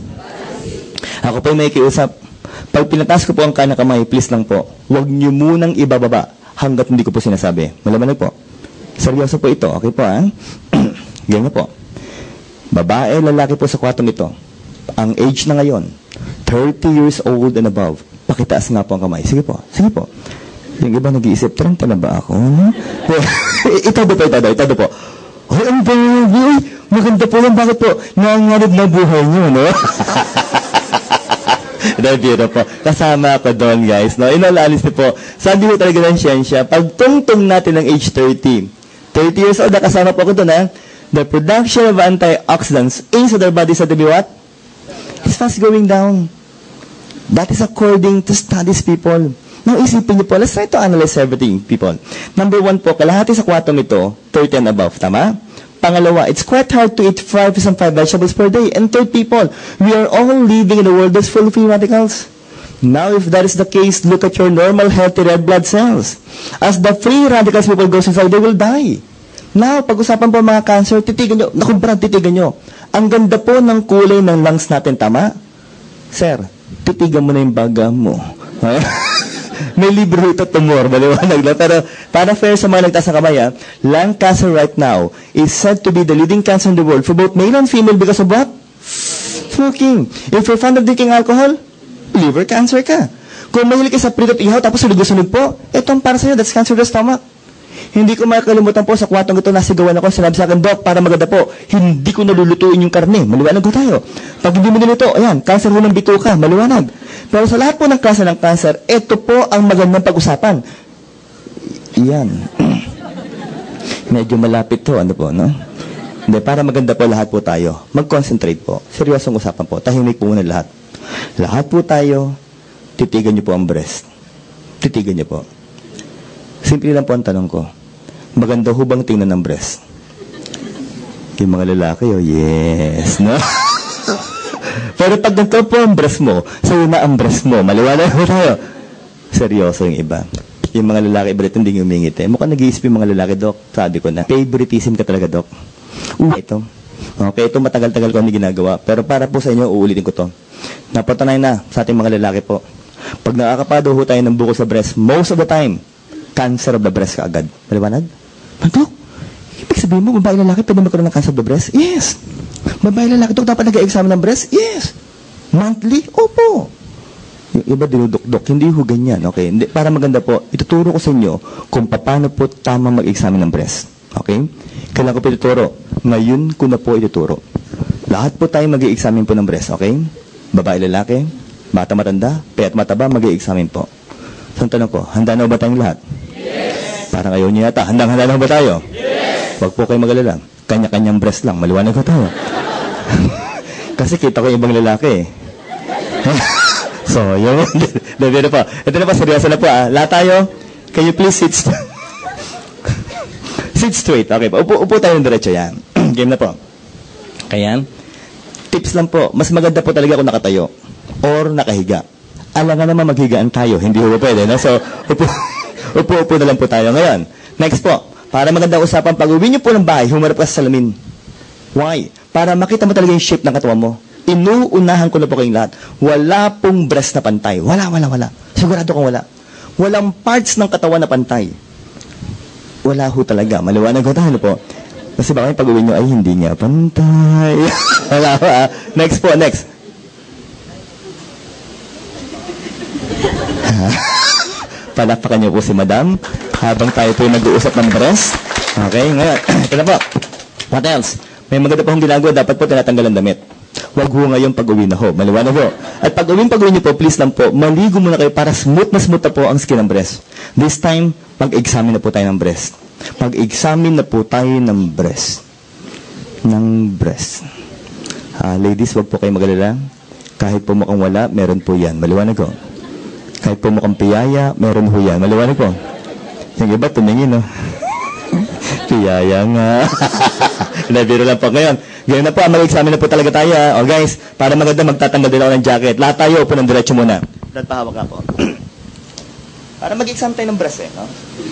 Ako po may kiusap. Pag pinatas ko po ang kanang kamay, please lang po, huwag niyo munang ibababa hanggat hindi ko po sinasabi. Malaman po. Seryoso po ito. Okay po, Ganyan po. Babae, lalaki po sa kwartong ito. Ang age na ngayon, 30 years old and above. Pakitaas nga po ang kamay. Sige po. Yung iba nag-iisip, 30 na ba ako? Itado po. Oh, ang baby! Maganda po yan. Bakit po? Nangangarib na buhay niyo, no? Nabiro po. Kasama ako doon, guys. No? In all honesty po, sabi ko talaga ng siyensya, pag tungtong natin ng age 30 years old, kasama po ako doon, the production of antioxidants inside our body said to be what? It's fast going down. That is according to studies, people. Now, isipin niyo po, let's try to analyze everything, people. Number 1 po, kalahati sa kwartong ito, 30 and above, tama? Pangalawa, it's quite hard to eat 5 vegetables per day. And third, people, we are all living in a world that's full of free radicals. Now, if that is the case, look at your normal, healthy red blood cells. As the free radicals people goes inside, they will die. Now, pag-usapan po mga cancer, titigan nyo. Naku, Brad, titigan nyo. Ang ganda po ng kulay ng lungs natin, tama? Sir, titigan mo na yung baga mo. May libro ito, tumor, maliwanag lang. Pero para fair sa mga nagtaas ng kamay, lung cancer right now is said to be the leading cancer in the world for both male and female because of what? Smoking. If you're fond of drinking alcohol, liver cancer ka. Kung mahilig ka sa prito at ihaw, tapos sunog-sunog po, itong para sa'yo, that's cancer of the stomach. Hindi ko makakalimutan po sa kwatong ito, nasigawan ako, sinabi sa akin, Doc, para maganda po, hindi ko nalulutuin yung karne. Maliwanag ko tayo. Pag hindi mo niluto, ayan, cancer ho ng bituka, maliwanag. Pero sa lahat po ng klase ng cancer, ito po ang magandang pag-usapan. Iyan. Medyo malapit to, ano po, no? Hindi, para maganda po lahat po tayo. Mag-concentrate po. Seryosong usapan po. Tahimik po muna lahat. Lahat po tayo, titigan niyo po ang breast. Titigan niyo po. Simple lang po ang tanong ko. Maganda ho bang tingnan ng breast? Yung mga lalaki, oh, yes, no? Pero pag nagkaw po ang breast mo, sa'yo na ang breast mo, maliwanag mo tayo. Seryoso yung iba. Yung mga lalaki, iba rin hindi umingit eh. Mukhang nag-iisip yung mga lalaki, Doc. Sabi ko na, favoritism ka talaga, Doc. Ito. Okay, ito matagal-tagal ko hindi ginagawa. Pero para po sa inyo, uulitin ko to. Napatunay na sa ating mga lalaki po. Pag nakakapado ho tayo ng buko sa breast, most of the time, cancer of the breast ka agad. Maliwanag? Doc, ibig sabihin mo, babae lalaki, pwede magkaroon ng cancer of the breast? Yes. Babae lalaki, Doc, dapat nag-examine ng breast? Yes. Monthly? Opo. Yung iba dinudok-dok, hindi ho ganyan. Okay? Hindi, para maganda po, ituturo ko sa inyo kung paano po tamang mag-examine ng breast. Okay? Kailan ko po ituturo? Ngayon ko na po ituturo. Lahat po tayo mag-i-examine po ng breast, okay? Babae, lalaki, bata, matanda, payat, mataba, mag-i-examine po. So, ang tanong ko, handa na ba tayong lahat? Yes! Parang ayaw niya yata. Handang-handa na ba tayo? Yes! Huwag po kayo mag-alala. Kanya-kanyang breast lang. Maliwanag ko tayo. Kasi kita ko yung ibang lalaki. So, yun. Dito po. Ito na po, seryoso na po. Lahat tayo, can you please sit sit straight. Okay po. Upo tayo ng diretso yan. Game na po. Kaya, tips lang po. Mas maganda po talaga kung nakatayo or nakahiga. Alangan naman maghigaan tayo. Hindi po pwede. No? So, upo na lang po tayo. Ngayon, next po. Para maganda usapan, pag uwi niyo po ng bahay, humarap ka sa salamin. Why? Para makita mo talaga yung shape ng katawan mo. Inuunahan ko na po kayong lahat. Wala pong breast na pantay. Wala. Sigurado kong wala. Walang parts ng katawan na pantay. Wala ho talaga. Maliwanag ko tayo po. Kasi baka yung pag-uwi nyo, ay hindi niya pantay. Wala ho Next po, next. Palakpakan niyo po si Madam habang tayo po nag-uusap ng breast. Okay, ngayon. Ito na po. What else? May maganda pa hong ginagawa. Dapat po tinatanggal ang damit. Huwag ho ngayon pag-uwi na ho. Maliwanag ho. At pag-uwi niyo po, please lang po, maligo muna kayo para smooth na po ang skin ng breast. This time, pag-examine na po tayo ng breast. Pag-examine na po tayo ng breast. Ladies, huwag po kayo mag-alala. Kahit po mukhang wala, meron po yan. Maliwanag ho. Kahit po mukhang piyaya, meron ho yan. Maliwanag po. Yung iba, tumingin, no? Piyaya nga. Nabiro lang po. Ngayon na po, mag-examine na po talaga tayo. O guys, para maganda, magtatanggal din ako ng jacket. Lahat tayo, upo ng diretso muna. Lahat pahawak nga po. Para mag-examine tayo ng breast, no?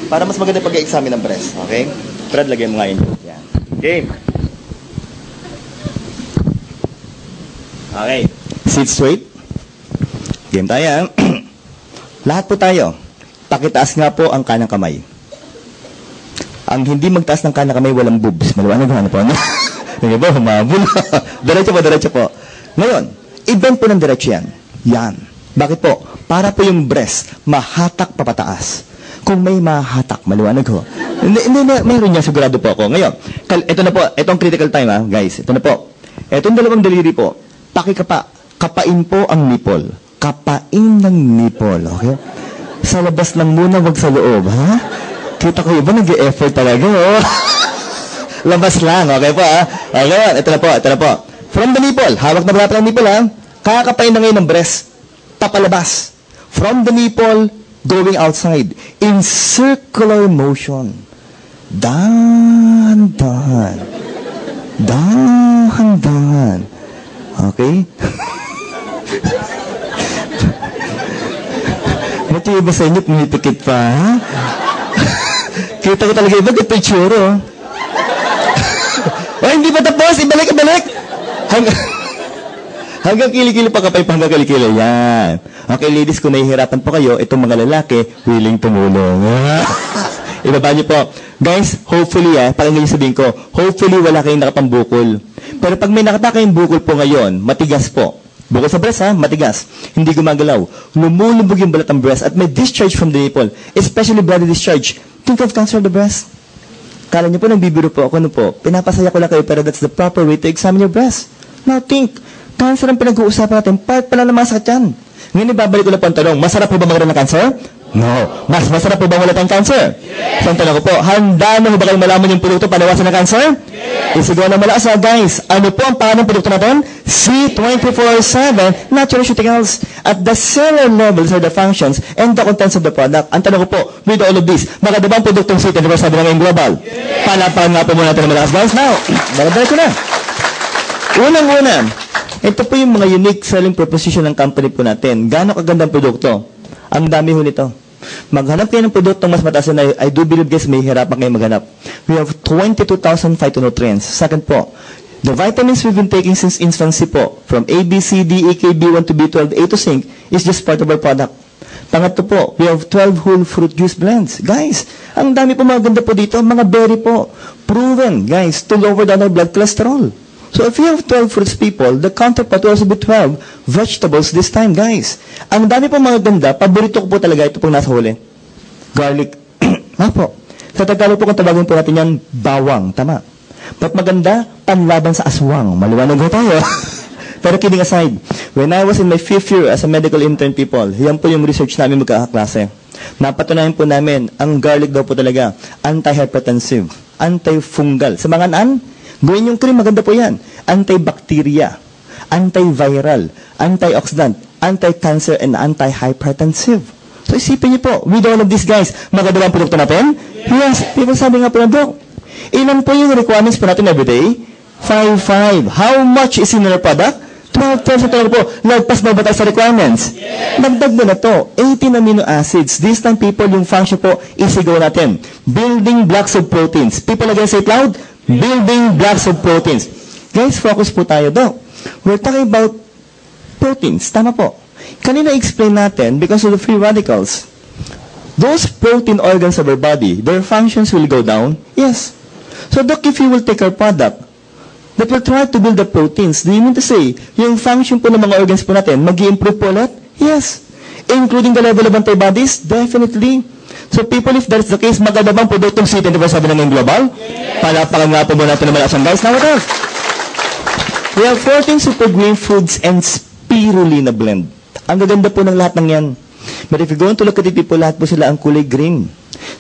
Para mas maganda pag-examine ng breast. Okay? Brad, lagay mo nga yun. Yan. Game. Okay. Sit straight. Game tayo. Lahat po tayo. Pakitaas nga po ang kanang kamay. Ang hindi magtaas ng kanang kamay, walang boobs. Maliwanag ano po, no? Yung iba, humabol. Diretso po. Ngayon, i-bend po ng diretso yan. Yan. Bakit po? Para po yung breast, mahatak papataas. Kung may mahatak, maliwanag ho. Hindi, mayroon niya, sigurado po ako. Ngayon, ito na po, itong critical time guys. Ito na po. Itong dalawang daliri po, kapain po ang nipple. Kapain ng nipple, okay? Sa labas lang muna, wag sa loob, ha? Kita ko iba, nag-e-effort talaga, oh. Labas lang, okay po, Okay, ito na po. From the nipple, hawak na ba ng nipple, Kakapain na ngayon ng breast, papalabas. From the nipple, going outside, in circular motion. Dahan-dahan. Okay? Mati iba sa inyo, pumipikit pa, ha? Kita ko talaga iba, ito yung tsuro. Hindi pa tapos, ibalik. Hanggang kilikili pa kapay pa hanggang kilikili. Yan. Okay, ladies, kung nahihirapan po kayo, itong mga lalaki, willing tumulong. Ibaba niyo po. Guys, hopefully, pakinggan niyo sabihin ko, hopefully wala kayong nakapambukol. Pero pag may nakata kayong bukol po ngayon, matigas po. Bukol sa breast, matigas. Hindi gumagalaw. Lumulubog yung balat ng breast at may discharge from the nipple, especially bloody discharge. Think of cancer of the breast. Kala niyo po, nagbibiro po ako, pinapasaya ko lang kayo, pero that's the proper way to examine your breast. Now think, cancer ang pinag-uusapan natin, part pala ng masakit yan. Ngayon, ibabalik ko lang po ang tanong, masarap po ba magkaroon ng cancer? No. Mas masarap po ba wala tayong cancer? Yes. So, ang tanong ko po, handa na ba kayo malaman yung produkto panawasan ng cancer? Yes. Isigaw na malakas guys. Ano po ang pangalan ng produkto natin? C24/7 Natural Nutraceuticals. At the cellular levels are the functions and the contents of the product. Ang tanong ko po, with all of this, maganda ba ang produktong C24/7 na ngayong global? Yes. Palapakan nga po muna natin ng malakas guys. Now, dalabalik ko na. Unang-una, ito po yung mga unique selling proposition ng company po natin. Gaano kagandang produkto? Ang dami ho nito. Maghanap kayo ng produktong mas mataas na I do believe guys may hirapan kayo maghanap. We have 22,000 phytonutrients. Second po, the vitamins we've been taking since infancy po, from A, B, C, D, E, K, B1 to B12, A to zinc, is just part of our product. Pangatlo po, we have 12 whole fruit juice blends. Guys, ang dami po maganda po dito, mga berry po. Proven, guys, to lower down our blood cholesterol. So if you have 12 fruits people, the counterpart will also be 12 vegetables this time, guys. Ang dami po mga ganda, paborito ko po talaga ito pong nasa huli. Garlic. Po. Sa Tagalog po kung tawagin po natin yan, bawang. Tama. But maganda, panlaban sa aswang. Maliwanag ho tayo. Pero kidding aside, when I was in my 5th year as a medical intern people, yan po yung research namin magkakaklase. Napatunayan po namin, ang garlic daw po talaga, anti-hypertensive, anti-fungal. Sa mga naan, gawin yung cream, maganda po yan. Antibacteria, antiviral, antioxidant, anti-cancer, and anti-hypertensive. So isipin niyo po, with all of these guys, maganda ba ang produkto natin? Yes. People sabi nga po na, Doc, ilan po yung requirements po natin everyday? 5. How much is in our product? 12% talaga po. Lagpas ba ba tayo sa requirements? Yes. Dagdag mo na to. 18 amino acids. This time, people, yung function po, isigaw natin. Building blocks of proteins. People again say it loud. Building blocks of proteins. Guys, focus po tayo daw. We're talking about proteins. Tama po. Kanina explain natin, because of the free radicals, those protein organs of our body, their functions will go down. Yes. So, Doc, if you will take our product, that will try to build the proteins, do you mean to say, yung function po ng mga organs po natin, mag-i-improve po ulit? Yes. Including the level of antibodies? Definitely. So people, if that's the case, maganda bang produktong C24/7 na ngayong global? Yes. Palapakan nga po muna natin ng malakas guys. Now what else? We have 14 super green foods and spirulina blend. Ang gaganda po ng lahat ng yan. But if you're going to look at it, people, lahat po sila ang kulay green.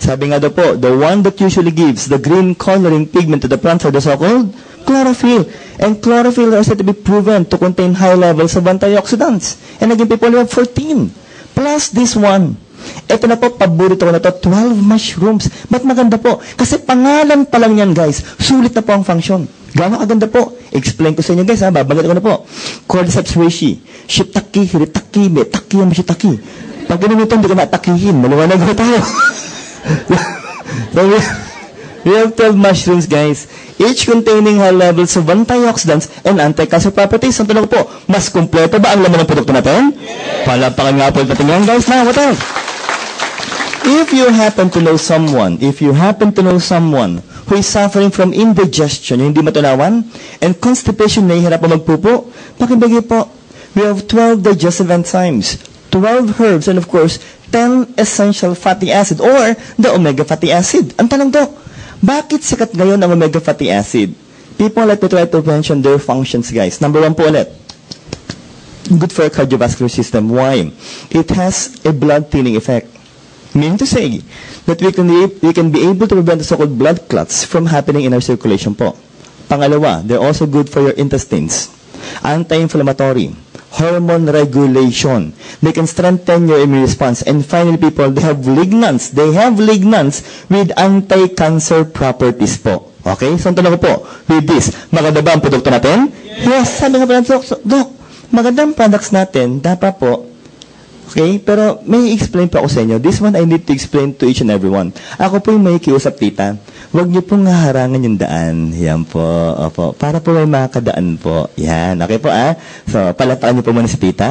Sabi nga daw po, the one that usually gives the green coloring pigment to the plants are the so-called chlorophyll. And chlorophyll are said to be proven to contain high levels of antioxidants. And again, people, we have 14. Plus this one. Ito na po, paborito ko na to, 12 mushrooms. Ba't maganda po? Kasi pangalan pa lang yan, guys. Sulit na po ang function. Gano'ng kaganda po? Explain ko sa inyo, guys, babanggit ko na po. Cordyceps reishi, shiitake, hiritake, metake, mashitake. Pag ganun ito, hindi ka matakihin. Maliwanag ko tayo. So, we have 12 mushrooms, guys. Each containing high levels of antioxidants and anti-cancer properties. Ang tanong ko po, mas kumpleto ba ang laman ng produkto natin? Yes. Palapakan nga po patingin, guys. Now, what else? If you happen to know someone who is suffering from indigestion, yung hindi matunawan, and constipation, nahihirap pa magpupo, pakibigay po, we have 12 digestive enzymes, 12 herbs, and of course, 10 essential fatty acid, or the omega fatty acid. Ang tanong, Doc, bakit sikat ngayon ang omega fatty acid? People, let me try to mention their functions, guys. Number 1 po ulit. Good for our cardiovascular system. Why? It has a blood thinning effect. Meaning to say that we can be able to prevent the so-called blood clots from happening in our circulation po. Pangalawa, they're also good for your intestines. Anti-inflammatory. Hormone regulation. They can strengthen your immune response. And finally, people, they have lignans. They have lignans with anti-cancer properties po. Okay? So, ang tanong ko po, with this, maganda ba ang produkto natin? Yes, sabi nga pala, Doc, magandang products natin, dapat po, okay? Pero may explain pa ako sa inyo. This one I need to explain to each and everyone. Ako po yung may kiusap, tita. Huwag niyo pong haharangan yung daan. Yan po. Opo. Para po may makakadaan po. Yan. Okay po So, palapakan niyo po muna si tita.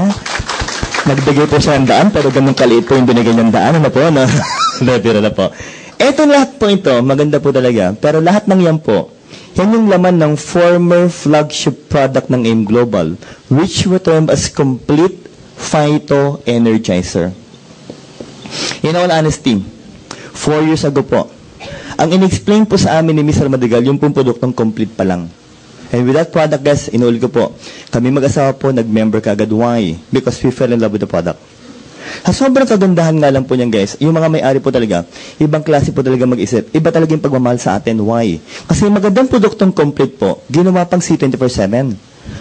Nagbigay po siya ng daan, pero ganun kaliit po yung binigay niyang daan. Ano po, no? Biro na po. Eto lahat po ito, maganda po talaga. Pero lahat ng yan po, yan yung laman ng former flagship product ng AIM Global, which we term as Complete Phyto Energizer. In all honesty, 4 years ago po, ang in-explain po sa amin ni Mr. Madrigal, yung pong produktong complete pa lang. And with that product, guys, inulit ko po, kami mag-asawa po, nag-member ka agad. Why? Because we fell in love with the product. Sobrang kagandahan nga lang po niyan, guys. Yung mga may-ari po talaga, ibang klase po talaga mag-isip. Iba talaga yung pagmamahal sa atin. Why? Kasi yung magandang produktong complete po, ginawa pang C24/7.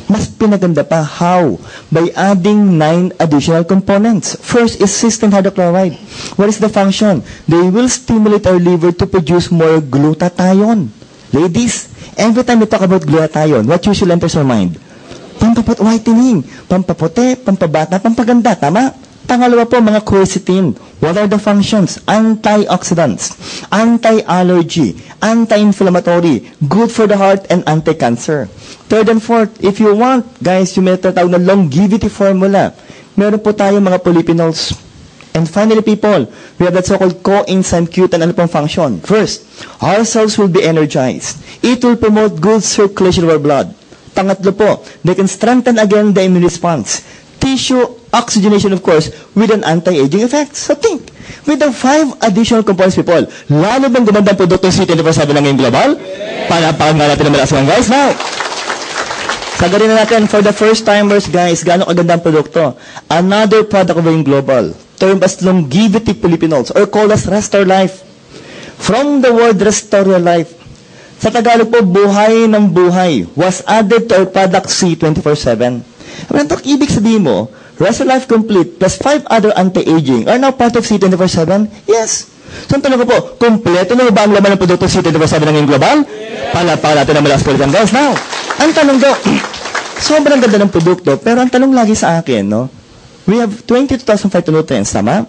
Mas pinaganda pa. How? By adding 9 additional components. First is cysteine hydrochloride. What is the function? They will stimulate our liver to produce more glutathione. Ladies, every time we talk about glutathione, what usually enters our mind? Whitening, pampaputi, pampabata, pampaganda. Tama? Pangalawa po, mga quercetin. What are the functions? Antioxidants, anti-allergy, anti-inflammatory, good for the heart, and anti-cancer. Third and fourth, if you want, guys, yung may tatawag na longevity formula, meron po tayo mga polyphenols. And finally, people, we have that so-called coenzyme Q10. Ano pong function? First, our cells will be energized. It will promote good circulation of our blood. Pangatlo po, they can strengthen again the immune response. Tissue oxygenation, of course, with an anti-aging effect. So think, with the 5 additional components, people, lalo bang gumanda po Dr. C24/7 ng AIM Global? Palapakan nga natin ang malakas mga guys. Now, sagarin na natin, for the first timers, guys, gano'ng kaganda ang produkto. Another product of AIM Global, termed as longevity polyphenols, or called as Restore Life. From the word Restore Your Life, sa Tagalog po, buhay ng buhay, was added to our product C24/7. Ibig sabihin mo, Restore Life Complete plus 5 other anti-aging are now part of C24/7? Yes. So, ang tanong ko po, kompleto na ba ang laman ng produkto C24/7 ng AIM Global? Palapakan natin ang malakas ulit, guys. Now, ang tanong daw, sobrang ganda ng produkto, pero ang tanong lagi sa akin, no? We have 22,000 phytonutrients, tama?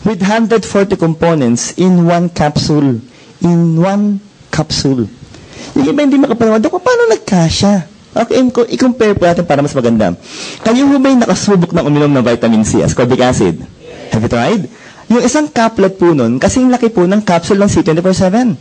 With 140 components in one capsule. In one capsule. Yung iba hindi makapanawa, doon ko, paano nagkasya? Okay, i-compare po natin para mas maganda. Kayo ba yung nakasubok ng uminom ng vitamin C, ascorbic acid? Have you tried? Yung isang caplet po nun, kasing laki po ng capsule ng C24/7.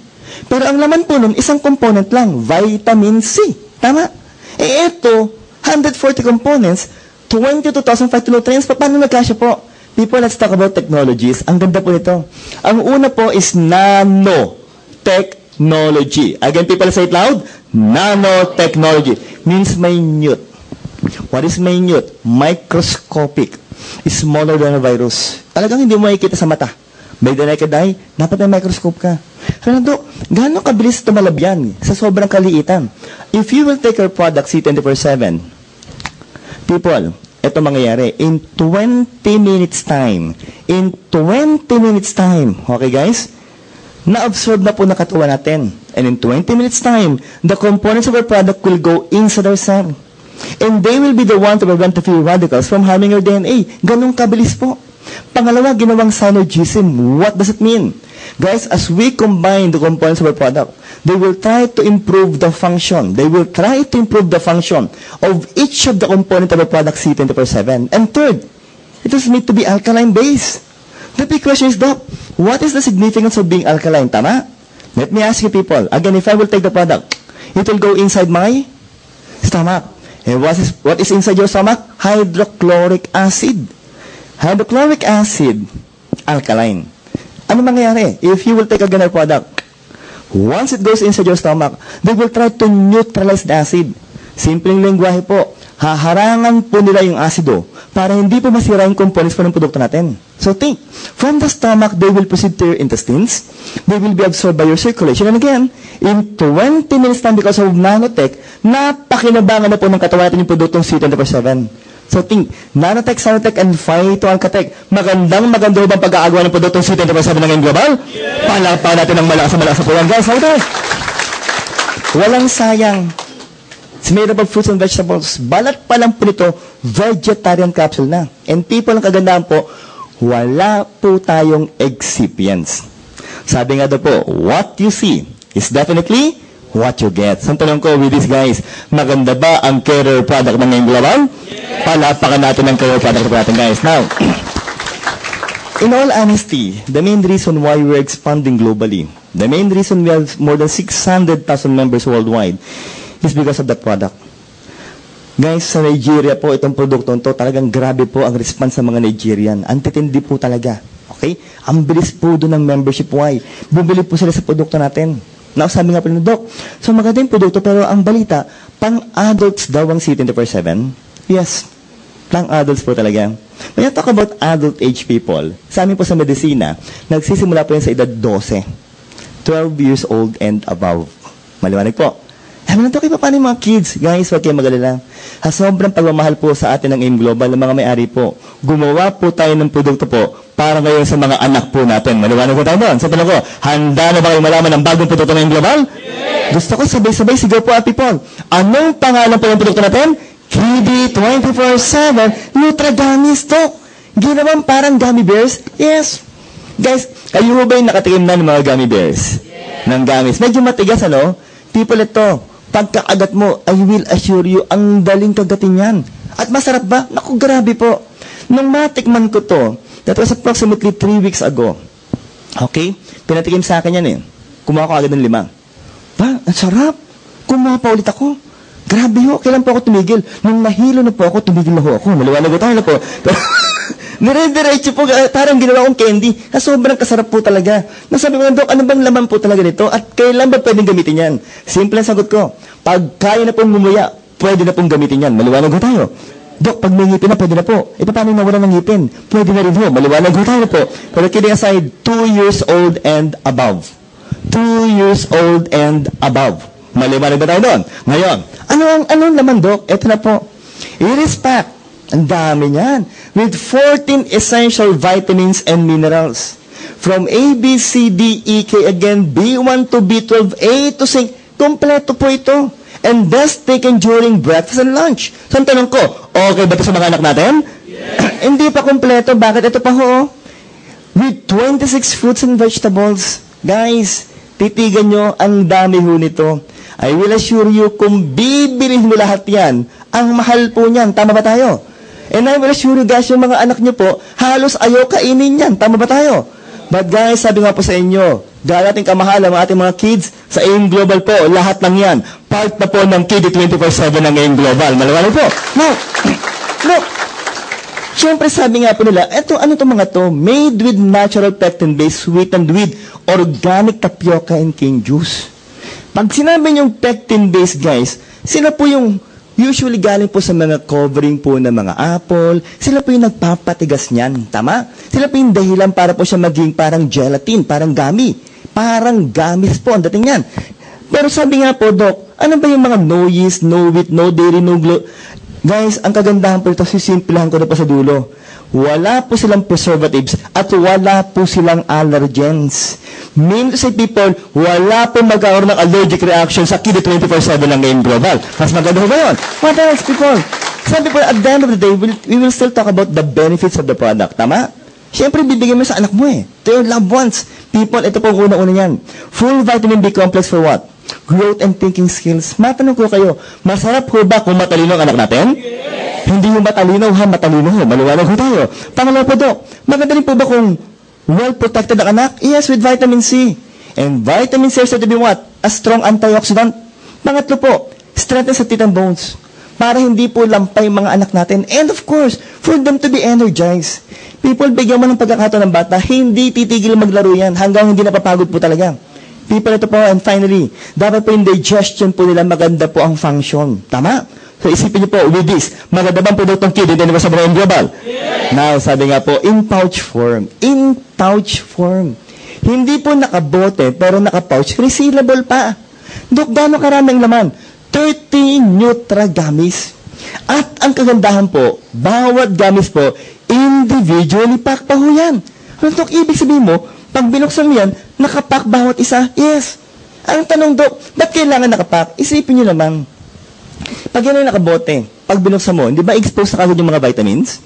Pero ang laman po nun, isang component lang, vitamin C. Tama? Ito, 140 components, 22,000 phytonutrients, paano nagkasya po? People, let's talk about technologies. Ang ganda po nito. Ang una po is nanotechnology. Again, people, say it loud. Nanotechnology means minute. What is minute? Microscopic. Smaller than a virus. Talagang hindi mo makikita sa mata. By the naked eye, dapat may microscope ka. Fernando, gaano kabilis tumalab yan sa sobrang kaliitan? If you will take our product C24/7, people, ito mangyayari, in 20 minutes time, okay guys, na-absorb na po na katawan natin. And in 20 minutes time, the components of our product will go inside our cell. And they will be the one to prevent the free radicals from harming our DNA. Ganong kabilis po. Pangalawa, ginawang synergism. What does it mean? Guys, as we combine the components of our product, they will try to improve the function. They will try to improve the function of each of the components of our product C24/7. And third, it is made to be alkaline-based. The big question is, Doc, what is the significance of being alkaline? Tama? Let me ask you people. Again, if I will take the product, it will go inside my stomach. And what is inside your stomach? Hydrochloric acid. Hydrochloric acid, alkaline. Ano mangyayari? If you will take a ganun product, once it goes inside your stomach, they will try to neutralize the acid. Simpleng lengguwahe po. Haharangan po nila yung asido para hindi po masira yung components po ng produkto natin. So think, from the stomach, they will proceed to your intestines. They will be absorbed by your circulation. And again, in 20 minutes time because of nanotech, napakinabangan na po ng katawan natin yung produktong C24/7. So think, nanotech, sanotech, and phytoalkatech. Maganda bang pag-aagawa ng produktong C24/7 ng AIM Global? Yeah. Palakpakan natin ng malakas po yan, guys. Okay. Walang sayang. It's made up of fruits and vegetables. Balat pa lang po nito, vegetarian capsule na. And people, ang kagandahan po, wala po tayong excipients. Sabi nga daw po, what you see is definitely what you get. So, ang tanong ko with these guys, maganda ba ang career product ng ngayong global? Palapakan natin ang career product natin, guys. Now, in all honesty, the main reason why we're expanding globally, the main reason we have more than 600,000 members worldwide is because of that product. Guys, sa Nigeria po, itong produktong to, talagang grabe po ang response sa mga Nigerian. Antitindi po talaga. Okay? Ang bilis po doon ng membership. Why? Bumili po sila sa produkto natin. Now, sabi nga po ng Doc, so maganda yung produkto, pero ang balita, pang-adults daw ang C24/7? Yes, pang-adults po talaga. When you talk about adult age people, sa amin po sa medisina, nagsisimula po yan sa edad 12. 12 years old and above. Maliwanag po. Sabi na, Doc, paano yung mga kids? Guys, huwag kayong mag-alala. Sa sobrang pagmamahal po sa atin ng AIM Global, ng mga may-ari po, gumawa po tayo ng produkto po para ngayon sa mga anak po natin. Maliwanag po tayo doon. So, tanong ko, handa na ba kayo malaman ng bagong produkto ng AIM Global? Yes. Gusto ko sabay-sabay, sigaw po, people. Anong pangalan po ng produkto natin? KD 24/7 Nutra Gummies, Doc. Ginawang parang gummy bears? Yes. Guys, kayo ba yung nakatikim na ng mga gummy bears? Yes. Ng gummies. Medyo matigas, ano? People, ito, pagkaagat mo, I will assure you, ang daling kagatin yan. At masarap ba? Naku, grabe po. Nung matikman ko to, that was approximately 3 weeks ago. Okay? Pinatikim sa akin yan eh. Kumuha ko agad ng 5. Ba, ang sarap. Kumuha pa ulit ako. Grabe ho, kailan po ako tumigil? Nung nahilo na po ako, tumigil na ho ako. Maliwanag ko tayo na po. Pero, nire-diretso po, parang ginawa kong candy. Sobrang kasarap po talaga. Nasabi ko na, Dok, ano bang laman po talaga nito? At kailan ba pwedeng gamitin yan? Simple ang sagot ko. Pag kaya na pong ngumuya, pwede na pong gamitin yan. Maliwanag ko tayo. Dok, pag may ngipin na, pwede na po. E paano nawala ng ngipin? Pwede na rin ho. Maliwanag ko tayo po. Pero kidding aside, 2 years old and above. 2 years old and above. Maliwanag ba tayo doon? Ngayon, anong laman, Dok? Ito na po. It is packed. Ang dami niyan. With 14 essential vitamins and minerals. From A, B, C, D, E, K, again, B1 to B12, A to C. Kompleto po ito. And best taken during breakfast and lunch. So, ang tanong ko, okay ba ito sa mga anak natin? Yes. Hindi pa kompleto. Bakit ito pa ho? With 26 fruits and vegetables. Guys, titigan nyo, ang dami ho nito. I will assure you, kung bibilhin mo lahat yan, ang mahal po niyan. Tama ba tayo? And I will assure you guys, yung mga anak nyo po, halos ayaw kainin yan. Tama ba tayo? But guys, sabi nga po sa inyo, dahil ating kamahal ang ating mga kids, sa AIM Global po, lahat ng yan, part na po ng KD 24/7 ng AIM Global. Maliwanag po. Now, look, siyempre sabi nga po nila, ano itong mga to? Made with natural pectin-based, sweetened with organic tapioca and cane juice. Pag sinabi niyong pectin-based, guys, sila po yung usually galing po sa mga covering po ng mga apple. Sila po yung nagpapatigas niyan. Tama? Sila po yung dahilan para po siya maging parang gelatin, parang gummy. Parang gummies po ang dating yan. Pero sabi nga po, Doc, ano ba yung mga no yeast, no wheat, no dairy, no gluten? Guys, ang kagandahan po ito, sisimplahan ko na pa sa dulo. Wala po silang preservatives at wala po silang allergens. Mean to say, people, wala po magkakaroon ng allergic reaction sa KD 24/7 ng AIM Global. Mas maganda ba yun? What else, people? Sabi po, at the end of the day, we will still talk about the benefits of the product. Tama? Siyempre, bibigyan mo sa anak mo eh. To your loved ones. People, ito po ang unang-una yan. Full vitamin B complex for what? Growth and thinking skills. Matanong ko kayo, masarap ho ba kung matalino ang anak natin? Yes. Hindi yung matalino ha, matalino ho. Maliwanag ho tayo. Pangalawa po, Dok, maganda rin po ba kung well-protected ang anak? Yes, with vitamin C. And vitamin C is said to be what? A strong antioxidant. Pangatlo po, strengthen sa teeth and bones. Para hindi po lampay mga anak natin. And of course, for them to be energized. People, bigyan mo ng pagkakataon ng bata, hindi titigil maglaro yan hanggang hindi napapagod po talaga. People, ito po, and finally, dapat po yung digestion po nila maganda po ang function. Tama? So, isipin niyo po, with this, maganda bang produktong KD din ba sa AIM Global? Yes. Now, sabi nga po, in pouch form. In pouch form. Hindi po nakabote, pero nakapouch. Resealable pa. Dok, gano'ng karaming laman? 30 Nutra Gummies. At ang kagandahan po, bawat gummies po, individually pack pa ho yan. Ano, Dok, ibig sabihin mo, pag binuksan mo yan, nakapack bawat isa? Yes. Ang tanong, Dok, ba't kailangan nakapack? Isipin nyo naman. Pag yan ay nakabote, pag binuksan mo, hindi ba expose na kagad yung mga vitamins?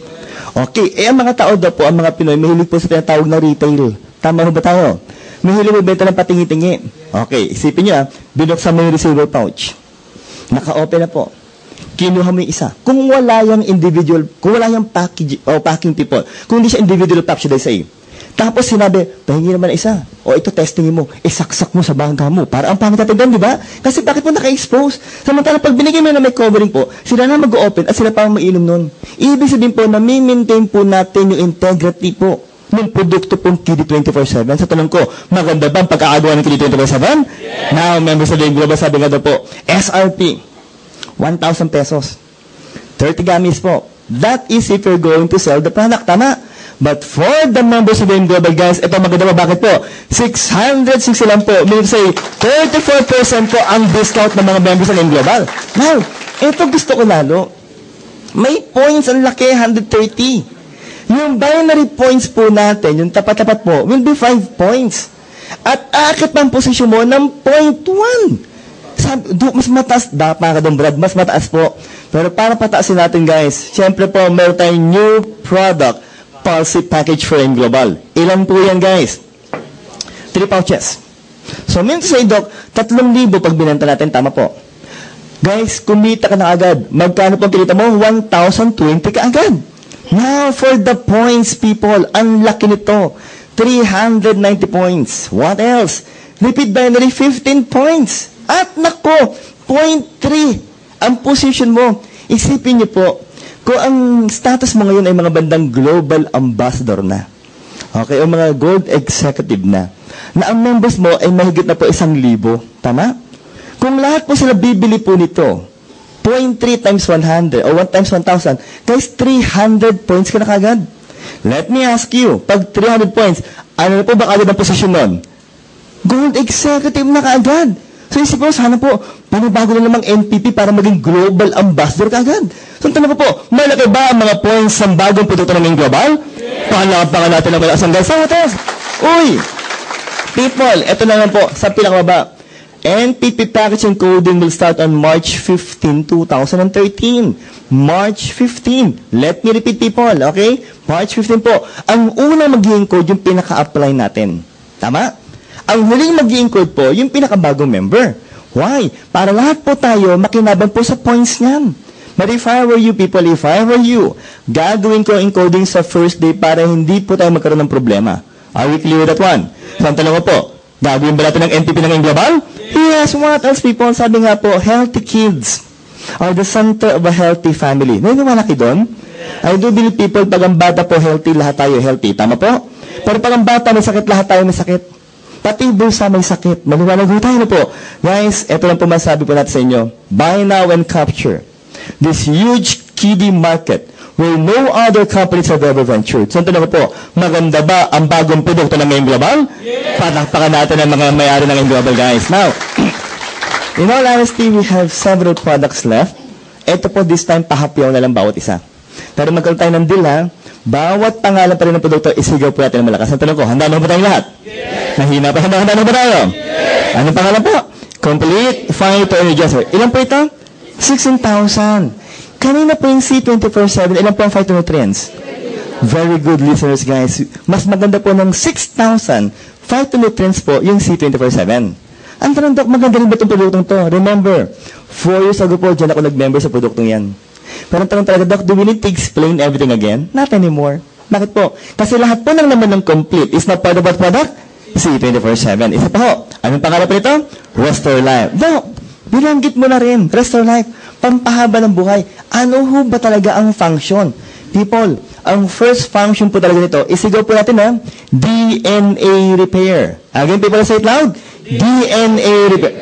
Okay. Ang mga tao daw po, ang mga Pinoy, mahilig po sa tinatawag na retail. Tama ho ba tayo? Mahilig magbenta ng patingi-tingi. Okay, isipin nyo binuksan mo yung receiver pouch. Naka-open na po. Kinuha mo yung isa. Kung wala yung individual, kung wala yung packing people, kung hindi siya individual pack, should I say. Tapos sinabi, pahingi naman isa. O ito, testingin mo. Isaksak mo sa bangka mo. Para ang pangit natin doon, di ba? Kasi bakit mo naka-expose? Samantala, pag binigay mo na may covering po, sila na mag-open at sila pa ang mainom nun. Ibig sabihin po na maintain po natin yung integrity po ng produkto pong KD24/7. Sa tanong ko, maganda ba ang pagkakagawa ng KD24/7? Yes. Now, members of the Global, sabi nga daw po, SRP, 1,000 pesos. 30 gummies po. That is if you're going to sell the product. Tama? But for the members of the Global, guys, ito maganda ba? Bakit po? 660 lang po. Meaning to say, 34% po ang discount ng mga members ng Global. Now, ito gusto ko lalo. May points ang laki, 130. Yung binary points po natin, yung tapat-tapat po, will be 5 points. At akit ang posisyon mo ng 0.1. Mas mataas, dapat ka doon, Brad, mas mataas po. Pero para pataasin natin, guys, syempre po, meron tayong new product, policy package for Global. Ilan po yan, guys? 3 pouches. So, mean to say, Doc, 3,000 pag binenta natin, tama po. Guys, kumita ka na agad. Magkano po kinita mo? 1,020 ka agad. Now, for the points, people, ang laki nito. 390 points. What else? Repeat binary, 15 points. At nako, 0.3 ang position mo. Isipin niyo po, kung ang status mo ngayon ay mga bandang global ambassador na, okay, o mga gold executive na ang members mo ay mahigit na po 1,000. Tama? Kung lahat po sila bibili po nito, 0.3 times 100 o 1 times 1,000, guys, 300 points ka na kagad. Let me ask you, pag 300 points, ano na po ba kagad ang position nun? Gold executive na kaagad. So, isip mo, sana po, panibago na namang NPP para maging global ambassador kaagad. So, tanong po, malaki ba ang mga points ng bagong produkto ng Global? Yeah. Palapakan natin ang malakas ang guys. Uy! People, eto na lang po, sa pinakababa. NPP packaging coding will start on March 15, 2013. March 15. Let me repeat, people, okay? March 15 po. Ang unang magiging code, yung pinaka-apply natin. Tama? Ang huling mag-i-encode po, yung pinakabagong member. Why? Para lahat po tayo makinabang po sa points niyan. But if I were you, people, if I were you, gagawin ko encoding sa first day para hindi po tayo magkaroon ng problema. Are we clear with that one? So, ang tanong ko po, gagawin ba natin ng NTP ng Global? Yes, what else, people? Sabi nga po, healthy kids are the center of a healthy family. Naniniwala kayo doon? I do believe, people, pag ang bata po healthy, lahat tayo healthy. Tama po? Pero pag ang bata may sakit, lahat tayo may sakit. Pati bulsa may sakit. Maliwanag tayo na po. Guys, ito lang po masabi po natin sa inyo. Buy now and capture this huge kiddie market where no other companies have ever ventured. So, ito na po, maganda ba ang bagong produkto ng Global? Yes! Patakpakan natin ang mga may-ari ng Global, guys. Now, in all honesty, we have several products left. Ito po, this time, pahapyaw na lang bawat isa. Pero magkaroon tayo ng deal, ha? Bawat pangalan pa rin ng produkto, isigaw po natin ng malakas. Ang tanong ko, handa na ba tayong lahat? Yes! Nahina pa, handa na ba tayo? Yes! Anong pangalan po? Complete Phyto Energizer. Ilan po ito? 16,000. Kanina po yung C24/7, ilan po ang phytonutrients? Very good listeners, guys. Mas maganda po ng 6,000 phytonutrients po yung C24/7. Ang tanong, Doc, maganda rin ba itong produktong to? Remember, 4 years ago po, dyan ako nag-member sa produktong yan. Pero ang tanong talaga, Doc, do we need to explain everything again? Not anymore. Bakit po? Kasi lahat po ng naman ng complete is not part of what product? C24/7. Isa pa ho. Anong pangarap nito? Restore Life. Doc, bilanggit mo na rin. Restore Life. Pampahaba ng buhay. Ano ho ba talaga ang function? People, ang first function po talaga nito, isigaw po natin ha, DNA repair. Again, people, say it loud. DNA repair.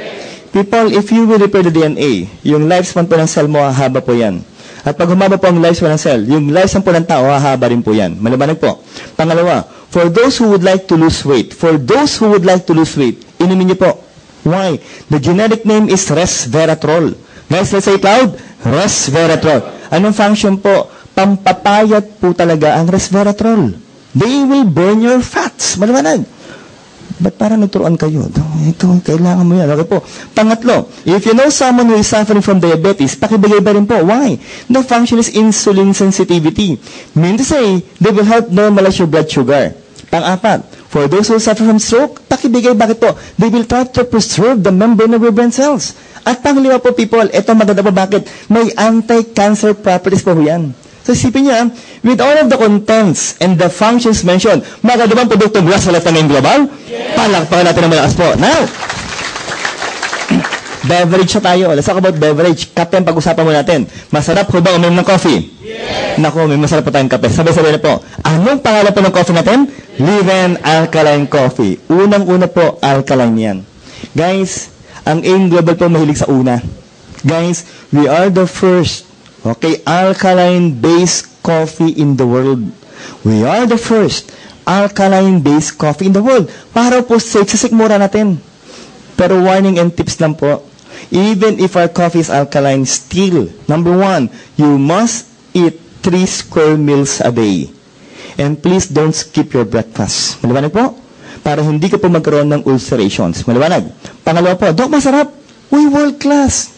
People, if you will repair the DNA, yung lifespan po ng cell mo, hahaba po yan. At pag humaba po ang lifespan ng cell, yung lifespan po ng tao, hahaba rin po yan. Maliwanag po. Pangalawa, for those who would like to lose weight, inumin niyo po. Why? The genetic name is resveratrol. Guys, let's say it loud. Resveratrol. Anong function po? Pampapayat po talaga ang resveratrol. They will burn your fats. Maliwanag. Ba't parang nagturuan kayo? Ito, kailangan mo yan. Okay po. Pangatlo, if you know someone who is suffering from diabetes, pakibigay ba rin po? Why? The function is insulin sensitivity. Mean to say, they will help normalize your blood sugar. Pang-apat, for those who suffer from stroke, pakibigay. Bakit po? They will try to preserve the membrane of your brain cells. At panglima po, people, ito maganda po, bakit? May anti-cancer properties po yan. So, isipin niya, with all of the contents and the functions mentioned, maganda bang produkto mula sa Lifetime Ngayon Global? Yes. Palakpakan natin ang malakas po. Now, beverage na tayo. Let's talk about beverage. Kape ang pag-usapan mo natin. Masarap ko ba uminom ng coffee? Yes. Naku, may masarap po tayong kape. Sabay-sabay na po. Anong pangalan po ng coffee natin? Live Alkaline Coffee. Unang-una po, alkaline yan. Guys, ang AIM Global po mahilig sa una. Guys, we are the first, okay, alkaline-based coffee in the world. We are the first alkaline-based coffee in the world. Para po sa sikmura natin. Pero warning and tips lang po. Even if our coffee is alkaline, still, number 1, you must eat 3 square meals a day. And please don't skip your breakfast. Maliwanag po? Para hindi ka po magkaroon ng ulcerations. Maliwanag. Pangalawa po, Dok, masarap. Uy, world class.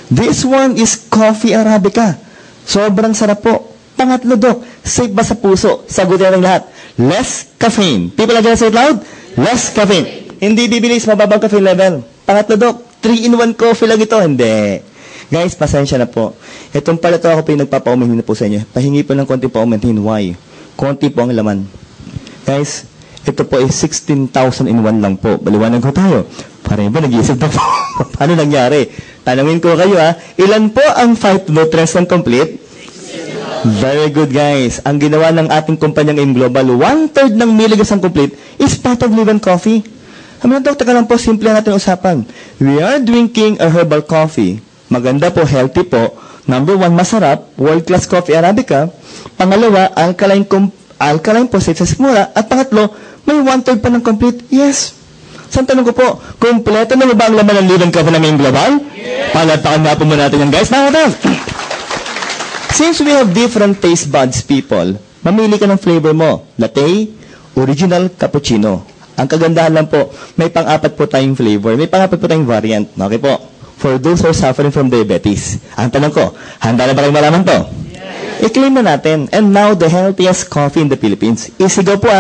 This one is coffee Arabica. Sobrang sarap po. Pangatlo, Dok, safe ba sa puso? Sagutin ng lahat. Less caffeine. People are gonna say it loud? Less caffeine. Hindi bibilis, mababang caffeine level. Pangatlo, Dok, 3-in-1 coffee lang ito. Hindi. Guys, pasensya na po. Itong pala ito ako po yung nagpapauminhin na po sa inyo. Pahingi po ng konti pauminhin. Why? Konti po ang laman. Guys, ito po ay 16,000 in 1 lang po. Baliwanag ko tayo. Parang ba nag-iisip na po? Paano nangyari? Tanungin ko kayo ilan po ang 5 nutrients ng complete? Very good, guys. Ang ginawa ng ating kumpanyang AIM Global, 1/3 ng milligrams ng complete is part of Live Coffee. Dok, taka lang po, simple natin usapan. We are drinking a herbal coffee. Maganda po, healthy po. Number 1, masarap, world-class coffee Arabica. Pangalawa, alkaline po, safe sa simula. At pangatlo, may 1/3 pa ng complete. Yes. Saan tanong ko po, kompleto na ba ang laman ng Live Coffee ng AIM Global? Yes. Palatakan nga po muna natin yan, guys. Since we have different taste buds, people, mamili ka ng flavor mo. Latte, original, cappuccino. Ang kagandahan lang po, may pang-apat po tayong flavor. May pang-apat po tayong variant. Okay po? For those who are suffering from diabetes. Ang tanong ko, handa na ba kayong malaman to? Yes. I-claim na natin. And now, the healthiest coffee in the Philippines. Isigaw po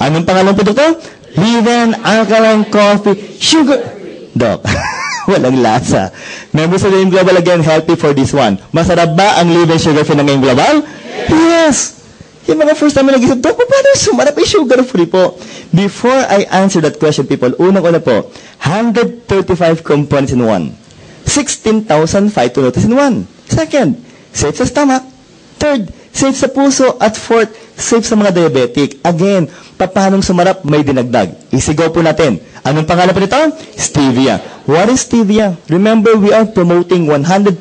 Anong pangalan po dito? Live Alkaline Coffee Sugar. Dok, walang lasa. Members of the AIM Global, again, healthy for this one. Masarap ba ang Live Sugar Free ng AIM Global? Yes! Yung mga first time na nag-isip, Dok, paano sumarap ay sugar-free po? Before I answer that question, people, unang-una po, 135 components in 1. 16,005 nutrients in 1. Second, safe sa stomach. Third, safe sa puso. At fourth, safe sa mga diabetic. Again, paanong sumarap, may dinagdag. Isigaw po natin. Anong pangalan po nito? Stevia. What is stevia? Remember, we are promoting 100%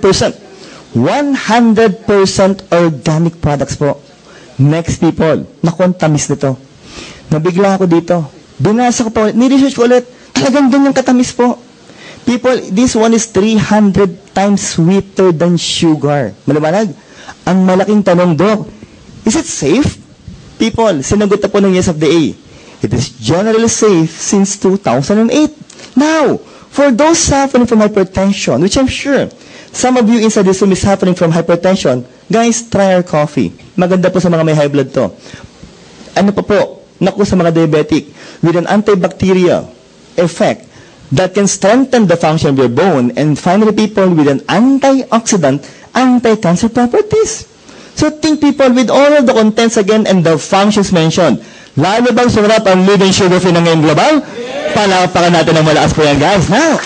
organic products po. Next, people, nakontamis nito. Nabigla ako dito. Binasa ko pa ulit. Ni-research ko ulit. Talagang ganyang katamis po. People, this one is 300 times sweeter than sugar. Maliwanag? Ang malaking tanong, Dok, is it safe? People, sinagot na po ng yes of the A. It is generally safe since 2008. Now, for those suffering from hypertension, which I'm sure some of you inside this room is suffering from hypertension, guys, try our coffee. Maganda po sa mga may high blood to. Ano pa po? Naku, sa mga diabetic, with an antibacterial effect that can strengthen the function of your bone, and finally, people, with an antioxidant, anti-cancer properties. So think, people, with all of the contents again and the functions mentioned, lalo bang sumarap ang Live Sugar Free ng AIM Global? Yeah. Palakpakan natin ang malakas po yan, guys. Now,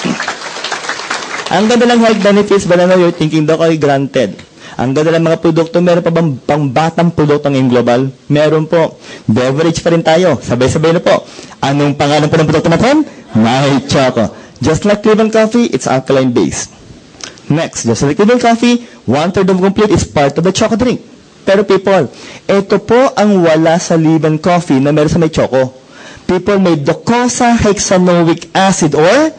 ang ganda ng health benefits, but I know you're thinking, Doc, ay granted. Ang ganda ng mga produkto, meron pa bang pangbatang produkto ng AIM Global? Meron po. Beverage pa rin tayo. Sabay-sabay na po. Anong pangalan po ng produkto natin? My Choco. Just like Live Coffee, it's alkaline-based. Next, just like Live Coffee, 1/3 of complete is part of the choco drink. Pero people, ito po ang wala sa Live Coffee na meron sa may choco. People, may docosahexaenoic acid or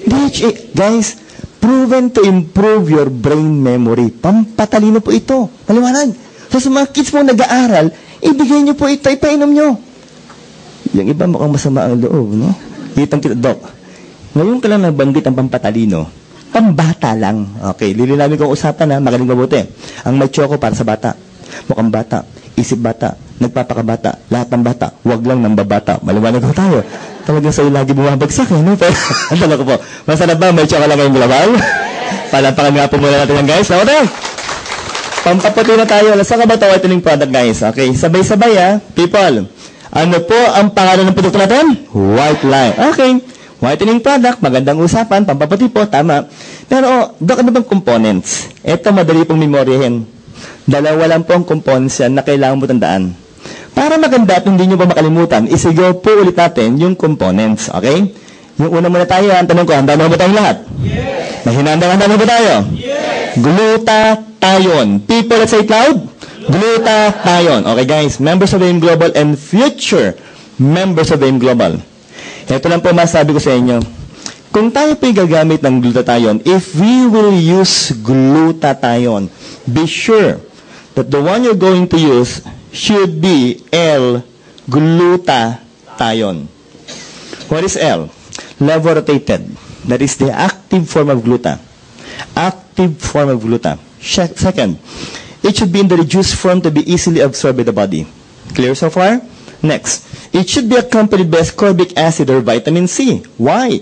DHA. Guys, proven to improve your brain memory. Pampatalino po ito. Maliwanag. So sa mga kids mo nag-aaral, ibigay nyo po ito, ipainom nyo. Yung iba mukhang masama ang loob, no? Kitang-kita, Doc. Ngayon ka lang nabanggit ang pampatalino. Pambata lang. Okay, lilinawin kong usapan magaling mabuti. Ang may choco para sa bata. Mukhang bata. isip bata, nagpapakabata, lahat ng bata, wag lang ng babata. Maliwanag ko tayo. Talagang sa'yo lagi bumabagsak eh, no? Pero, ano ko po, masarap ba? May chocolate ngayong global? Palapakan nga po muna natin yan, guys. Ako na! Pampaputi na tayo. Lasa ka ba ito whitening product, guys? Okay, sabay-sabay people. Ano po ang pangalan ng produkto natin? White Line. Okay. Whitening product, magandang usapan, pampaputi po, tama. Pero, doon ano bang components? Ito, madali pong memoryahin. Dalawa lang po ang components yan na kailangan mo tandaan. Para maganda at hindi nyo pa makalimutan, isigaw po ulit natin yung components, okay? Yung una muna tayo, ang tanong ko, handa mo ba tayong lahat? Yes! Handa mo ba tayo? Yes! Glutathione. People, let's say it loud. Glutathione. Okay guys, members of AIM Global and future members of AIM Global. Ito lang po masabi ko sa inyo. Kung tayo po gagamit ng glutathione, if we will use glutathione, be sure that the one you're going to use should be L-glutathione. What is L? Levodotated. That is the active form of gluta. Active form of gluta. Second, it should be in the reduced form to be easily absorbed by the body. Clear so far? Next, it should be accompanied by ascorbic acid or vitamin C. Why?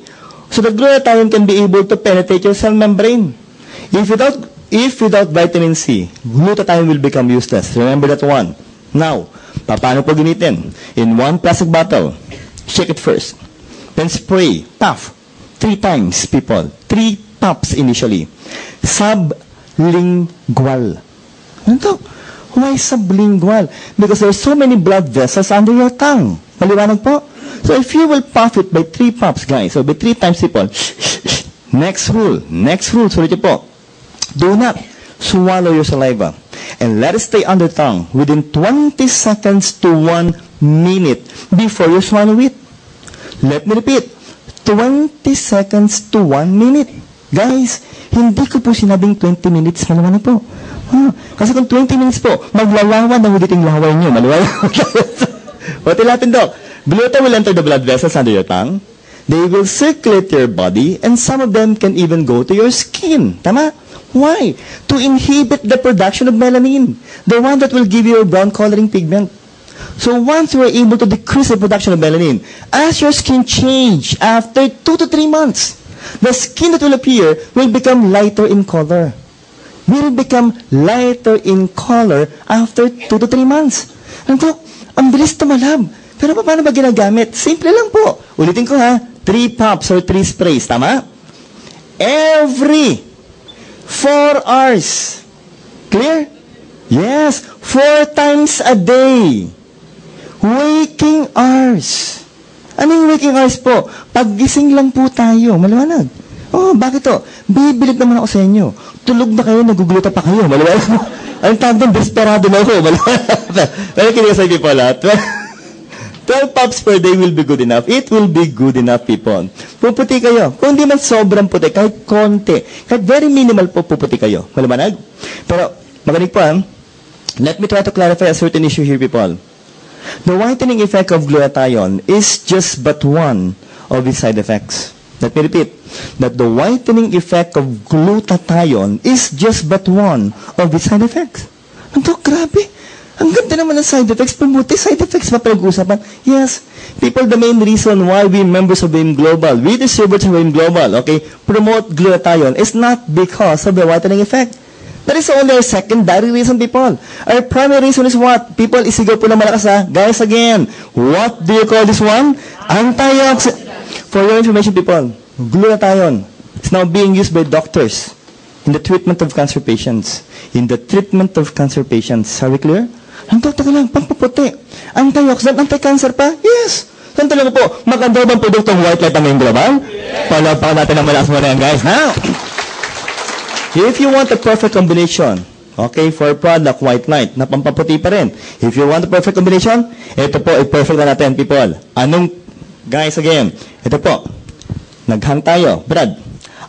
So the glutathione can be able to penetrate your cell membrane. If without vitamin C, glutathione will become useless. Remember that one. Now, paano po gamitin? In one plastic bottle, shake it first. Then spray, puff, 3 times, people. 3 puffs initially. Sublingual. Ano to? Why sublingual? Because there are so many blood vessels under your tongue. Maliwanag po? So if you will puff it by 3 puffs, guys, so by 3 times, people. Next rule, sulit po. Do not swallow your saliva. And let it stay under tongue within 20 seconds to 1 minute before you swallow it. Let me repeat. 20 seconds to 1 minute. Guys, hindi ko po sinabing 20 minutes. Maliwanag po. Kasi kung 20 minutes po, maglalawan na uliting laway nyo. Maliwanag. What will happen, Doc? Gluta will enter the blood vessels under your tongue. They will circulate your body, and some of them can even go to your skin. Tama? Why? To inhibit the production of melanin, the one that will give you a brown coloring pigment. So once you are able to decrease the production of melanin, as your skin change after 2 to 3 months, the skin that will appear will become lighter in color. Will become lighter in color after 2 to 3 months. Ano? Ang bilis tumalab. Pero paano ba ginagamit? Simple lang po. Ulitin ko ha. 3 puffs or 3 sprays. Tama? Every 4 hours. Clear? Yes. 4 times a day. Waking hours. Ano yung waking hours po? Paggising lang po tayo. Maliwanag. Oh, bakit to? Bibilip naman ako sa inyo. Tulog na kayo, naguguluta pa kayo. Maliwanag mo. Ang tawag doon, desperado na ako. Maliwanag. Pero kinig sa people, 12 puffs per day will be good enough. It will be good enough, people. Puputi kayo. Kung di man sobrang puti, kahit konti, kahit very minimal po, puputi kayo. Maliwanag? Pero, magaling po let me try to clarify a certain issue here, people. The whitening effect of glutathione is just but one of its side effects. Let me repeat, that the whitening effect of glutathione is just but one of its side effects. Ano, grabe. Ang ganda naman ng side effects. Pumuti, side effects pa pinag-uusapan. Yes, people, the main reason why we members of AIM Global, we distributors of AIM Global, okay, promote glutathione is not because of the whitening effect. That is only our secondary reason, people. Our primary reason is what? People, isigaw po na malakas Guys, again, what do you call this one? Antioxidant. For your information, people, glutathione is now being used by doctors in the treatment of cancer patients. In the treatment of cancer patients. Are we clear? Ang totoo lang, pampaputi. Antioxidant, anti-cancer pa? Yes. Saan talaga po, maganda bang produktong white light ang global? Yes. Palapakan natin ang malakas mo na yan, guys. Now, if you want a perfect combination, okay, for product white light, na pampaputi pa rin. If you want a perfect combination, ito po, i-perfect na natin, people. Guys, again, ito po, naghang tayo. Brad,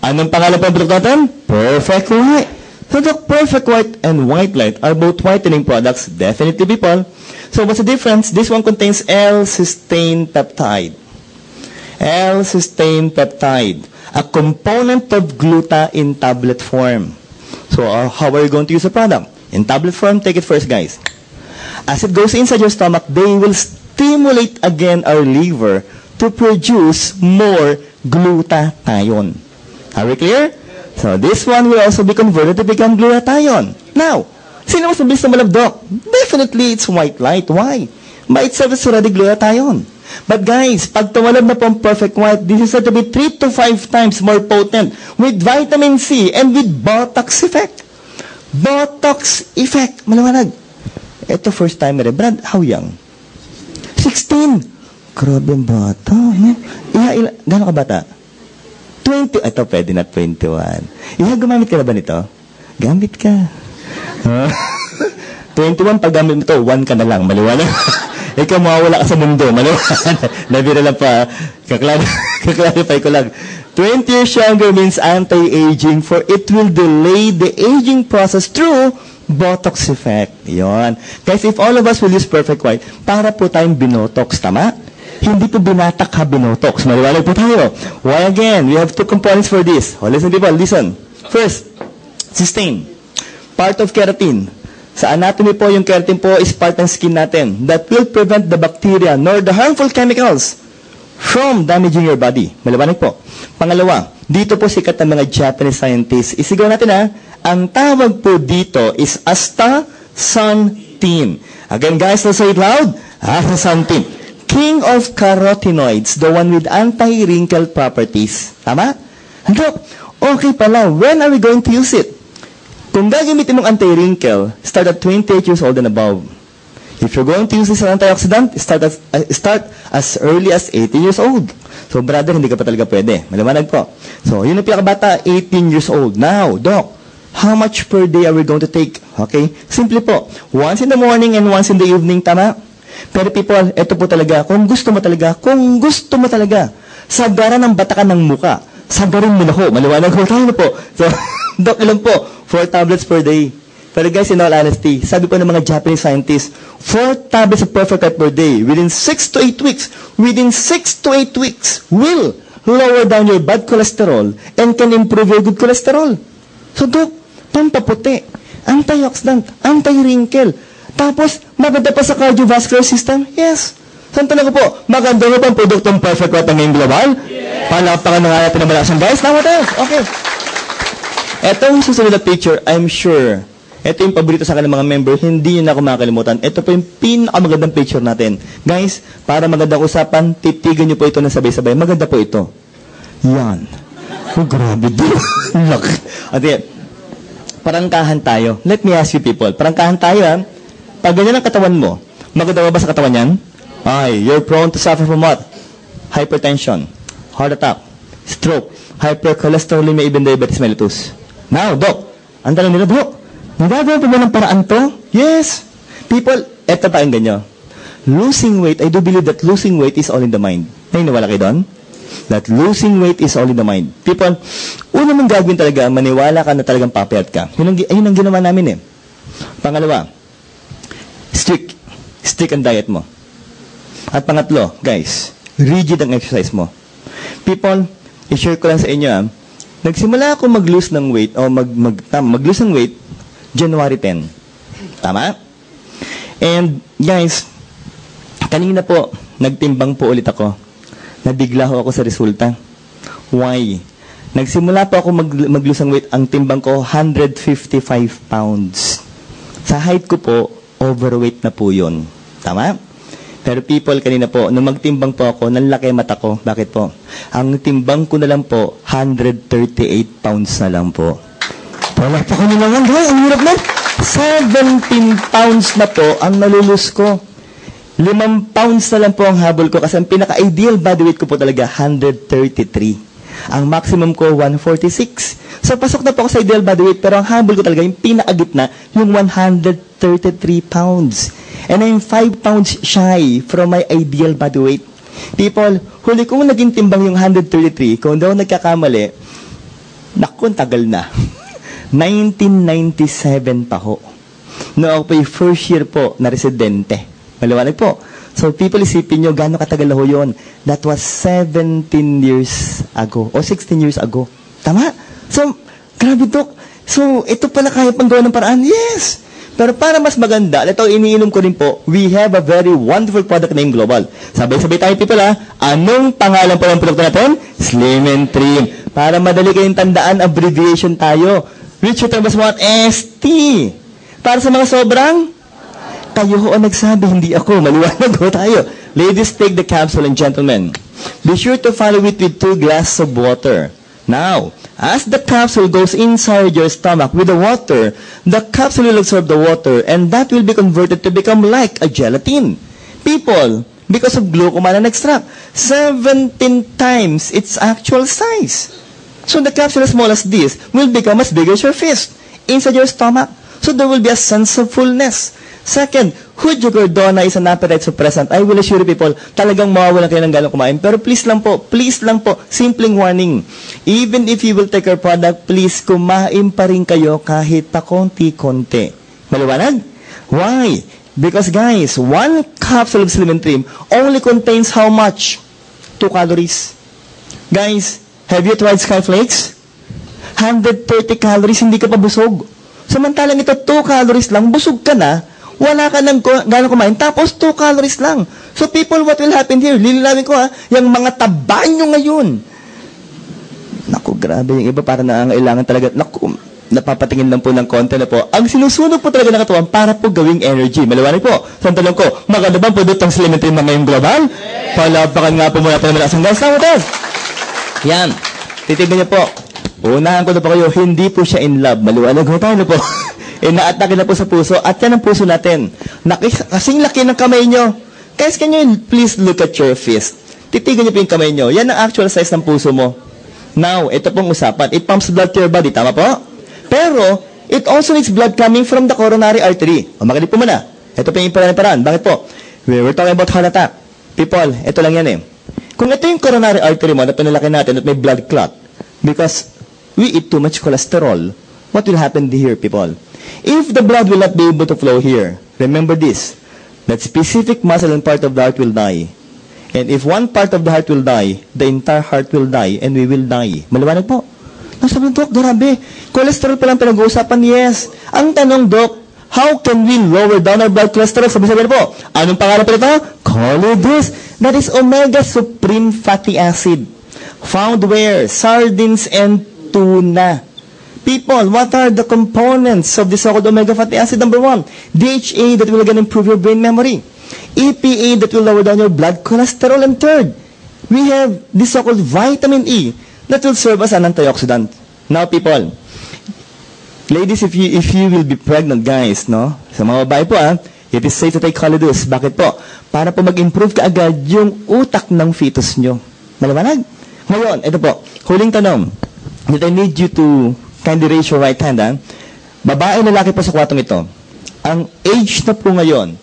anong pangalan po ang produkto natin? Perfect White. So the Perfect White and White Light are both whitening products, definitely, people. So what's the difference? This one contains L-cysteine peptide. L-cysteine peptide, a component of gluta in tablet form. So how are you going to use the product? In tablet form, take it first, guys. As it goes inside your stomach, they will stimulate again our liver to produce more glutathione. Are we clear? So this one will also be converted to become glutathione. Now, sino mas mabilis na malabdok? Definitely, it's white light. Why? By itself is already glutathione. But guys, pag tumalab na po ang perfect white, this is said to be 3 to 5 times more potent with vitamin C and with Botox effect. Botox effect. Maliwanag. Ito first timer. Brad, how young? 16. Grabe ang bata. No? Gano'n ka bata? 20. Ito, pwede na 21. Gumamit ka na ba nito? Gamit ka. 21, pag gamit mo ito, 1 ka na lang. Maliwanag. Ikaw mawawala ka sa mundo. Maliwanag. Nabira lang pa. Kaklarify ko lang. 20 years younger means anti-aging for it will delay the aging process through Botox effect. Yon. Guys, if all of us will use perfect white, para po tayong binotox, tama? Hindi po binatak ha binotox. Maliwanag po tayo. Why again? We have two components for this. Oh, listen people, listen. First, cysteine. Part of keratin. Sa anatomy po, yung keratin po is part ng skin natin that will prevent the bacteria nor the harmful chemicals from damaging your body. Maliwanag po. Pangalawa, dito po sikat ng mga Japanese scientists. Isigaw natin ha, ang tawag po dito is astaxanthin. Again guys, let's say it loud. Astaxanthin. King of carotenoids, the one with anti-wrinkle properties. Tama? Andok, okay pala, when are we going to use it? Kung gagamitin mong anti-wrinkle, start at 28 years old and above. If you're going to use this as an antioxidant, start as early as 18 years old. So, brother, hindi ka pa talaga pwede. Maliwanag po. So, yun ang pinakabata, 18 years old. Now, Doc, how much per day are we going to take? Okay? Simple po. Once in the morning and once in the evening, tama? Pero people, ito po talaga, kung gusto mo talaga, sagaran ng batakan ng muka, sagarin mo na ho. Maliwanag ho tayo na po. So, Doc, ilan po? 4 tablets per day. Pero guys, in all honesty, sabi po ng mga Japanese scientists, 4 tablets of perfect white per day within 6 to 8 weeks, will lower down your bad cholesterol and can improve your good cholesterol. So, Doc, pampaputi, antioxidant, anti-wrinkle, tapos, maganda pa sa cardiovascular system? Yes. Saan talaga po? Maganda mo pang produktong perfect white ng ngayong global? Yes. Palapakan na nga natin ng malakas guys. Now what else? Okay. Ito yung susunod na picture, I'm sure. Ito yung paborito sa akin ng mga member, hindi yun ako makakalimutan. Ito po yung pinakamagandang picture natin. Guys, para magandang usapan, titigan nyo po ito na sabay-sabay. Maganda po ito. Yan. Oh, grabe din. Okay. Parangkahan tayo. Let me ask you people. Parangkahan tayo, ha? Pag ganyan ang katawan mo, maganda ba sa katawan yan? Ay, you're prone to suffer from what? Hypertension, heart attack, stroke, hypercholesterolemia, even diabetes mellitus. Now, Doc, ang tanong nila, Doc, nagagawa pa ba ng paraan to? Yes. People, eto pakinggan nyo. Losing weight, I do believe that losing weight is all in the mind. Naniniwala kayo doon? That losing weight is all in the mind. People, una mong gagawin talaga, maniwala ka na talagang papayat ka. Yun ang ginawa namin eh. Pangalawa, strict ang diet mo. At pangatlo, guys, rigid ang exercise mo. People, i-share ko lang sa inyo, nagsimula ako mag-lose ng weight, o mag-lose ng weight, January 10. Tama? And, guys, kanina po, nagtimbang po ulit ako. Nabigla ho ako sa resulta. Why? Nagsimula po ako mag-lose ng weight, ang timbang ko, 155 pounds. Sa height ko po, overweight na po yun. Tama? Pero people, kanina po, nung magtimbang po ako, nanlaki mata ko. Bakit po? Ang timbang ko na lang po, 138 pounds na lang po. Wala pa ko naman, ang hirap na. 17 pounds na po ang nalulus ko. 5 pounds na lang po ang habol ko kasi ang pinaka-ideal body weight ko po talaga, 133. Ang maximum ko, 146. So, pasok na po ako sa ideal body weight, pero ang habol ko talaga, yung pinakagitna, yung 133 pounds. And I'm 5 pounds shy from my ideal body weight. People, huli kong naging timbang yung 133, kung daw nagkakamali, naku, tagal na. 1997 pa ho. No, ako po yung first year po na residente. Maliwanag po. So, people, isipin nyo, gano'ng katagal na ho yun? That was 17 years ago, o 16 years ago. Tama? So, grabe, Dok. So, ito pala kaya pang gawa ng paraan? Yes! Pero para mas maganda, ito iniinom ko rin po, we have a very wonderful product named Global. Sabay-sabay tayo people ha. Anong pangalan po ng produkto natin? Slim and Trim. Para madali kayong tandaan, abbreviation tayo. Which you term what? ST. Para sa mga sobrang, kayo ho ang nagsabi, hindi ako. Maliwanag ho tayo. Ladies, take the capsule and gentlemen, be sure to follow it with 2 glasses of water. Now, as the capsule goes inside your stomach with the water, the capsule will absorb the water and that will be converted to become like a gelatin. People, because of glucomannan extract, 17 times its actual size. So the capsule as small as this will become as big as your fist inside your stomach. So there will be a sense of fullness. Second, Hujugordona is an appetite suppressant. I will assure you people, talagang mawawalan kayo ng ganong kumain. Pero please lang po, simpleng warning. Even if you will take our product, please kumain pa rin kayo kahit pa konti-konti. Maliwanag? Why? Because guys, 1 capsule of Slim and Trim only contains how much? 2 calories. Guys, have you tried Skyflakes? 130 calories, hindi ka pa busog. Samantalang ito, 2 calories lang, busog ka na, wala ka nang gano'ng kumain, tapos 2 calories lang. So people, what will happen here? Lililawin ko yung mga taba nyo ngayon. Naku, grabe, yung iba para nangangailangan talaga, naku, napapatingin lang po ng konti na po. Ang sinusunog po talaga ng katawan para po gawing energy. Maliwanag po. So, ang tanong ko, maganda bang produktong Slim and Trim ngayong global? Palapakan nga po muna po naman asang guys. Yan. Titignan niyo po. Unahan ko na po kayo, hindi po siya in love. Maliwanag ho tayo na po. Ina-atake na po sa puso. At yan ang puso natin. Kasing laki ng kamay nyo. Guys, can you please look at your fist? Titigan niyo po yung kamay nyo. Yan ang actual size ng puso mo. Now, ito pong usapan. It pumps blood to your body. Tama po? Pero, it also needs blood coming from the coronary artery. O, makinig po muna. Ito po yung paraan. Bakit po? We're talking about heart attack. People, ito lang yan eh. Kung ito yung coronary artery mo na pinalaki natin at may blood clot, because we eat too much cholesterol, what will happen here, people? If the blood will not be able to flow here, remember this, that specific muscle and part of the heart will die. And if one part of the heart will die, the entire heart will die, and we will die. Maliwanag po. Sabi ng Dok, grabe, cholesterol pa lang pinag-uusapan, yes. Ang tanong, Dok, how can we lower down our blood cholesterol? Sabi po, anong pangalan pa ito? Colidus. That is omega supreme fatty acid. Found where? Sardines and tuna. People, what are the components of the so-called omega fatty acid? Number 1, DHA that will again improve your brain memory. EPA that will lower down your blood cholesterol. And third, we have the so-called vitamin E that will serve as an antioxidant. Now, people, ladies, if you will be pregnant, guys, no? Sa mga babae po, it is safe to take Colidus. Bakit po? Para po mag-improve ka agad yung utak ng fetus nyo. Maliwanag? Ngayon, ito po, huling tanong. That I need you to kindly raise your right hand, Babae, lalaki po sa kwatong ito. Ang age na po ngayon,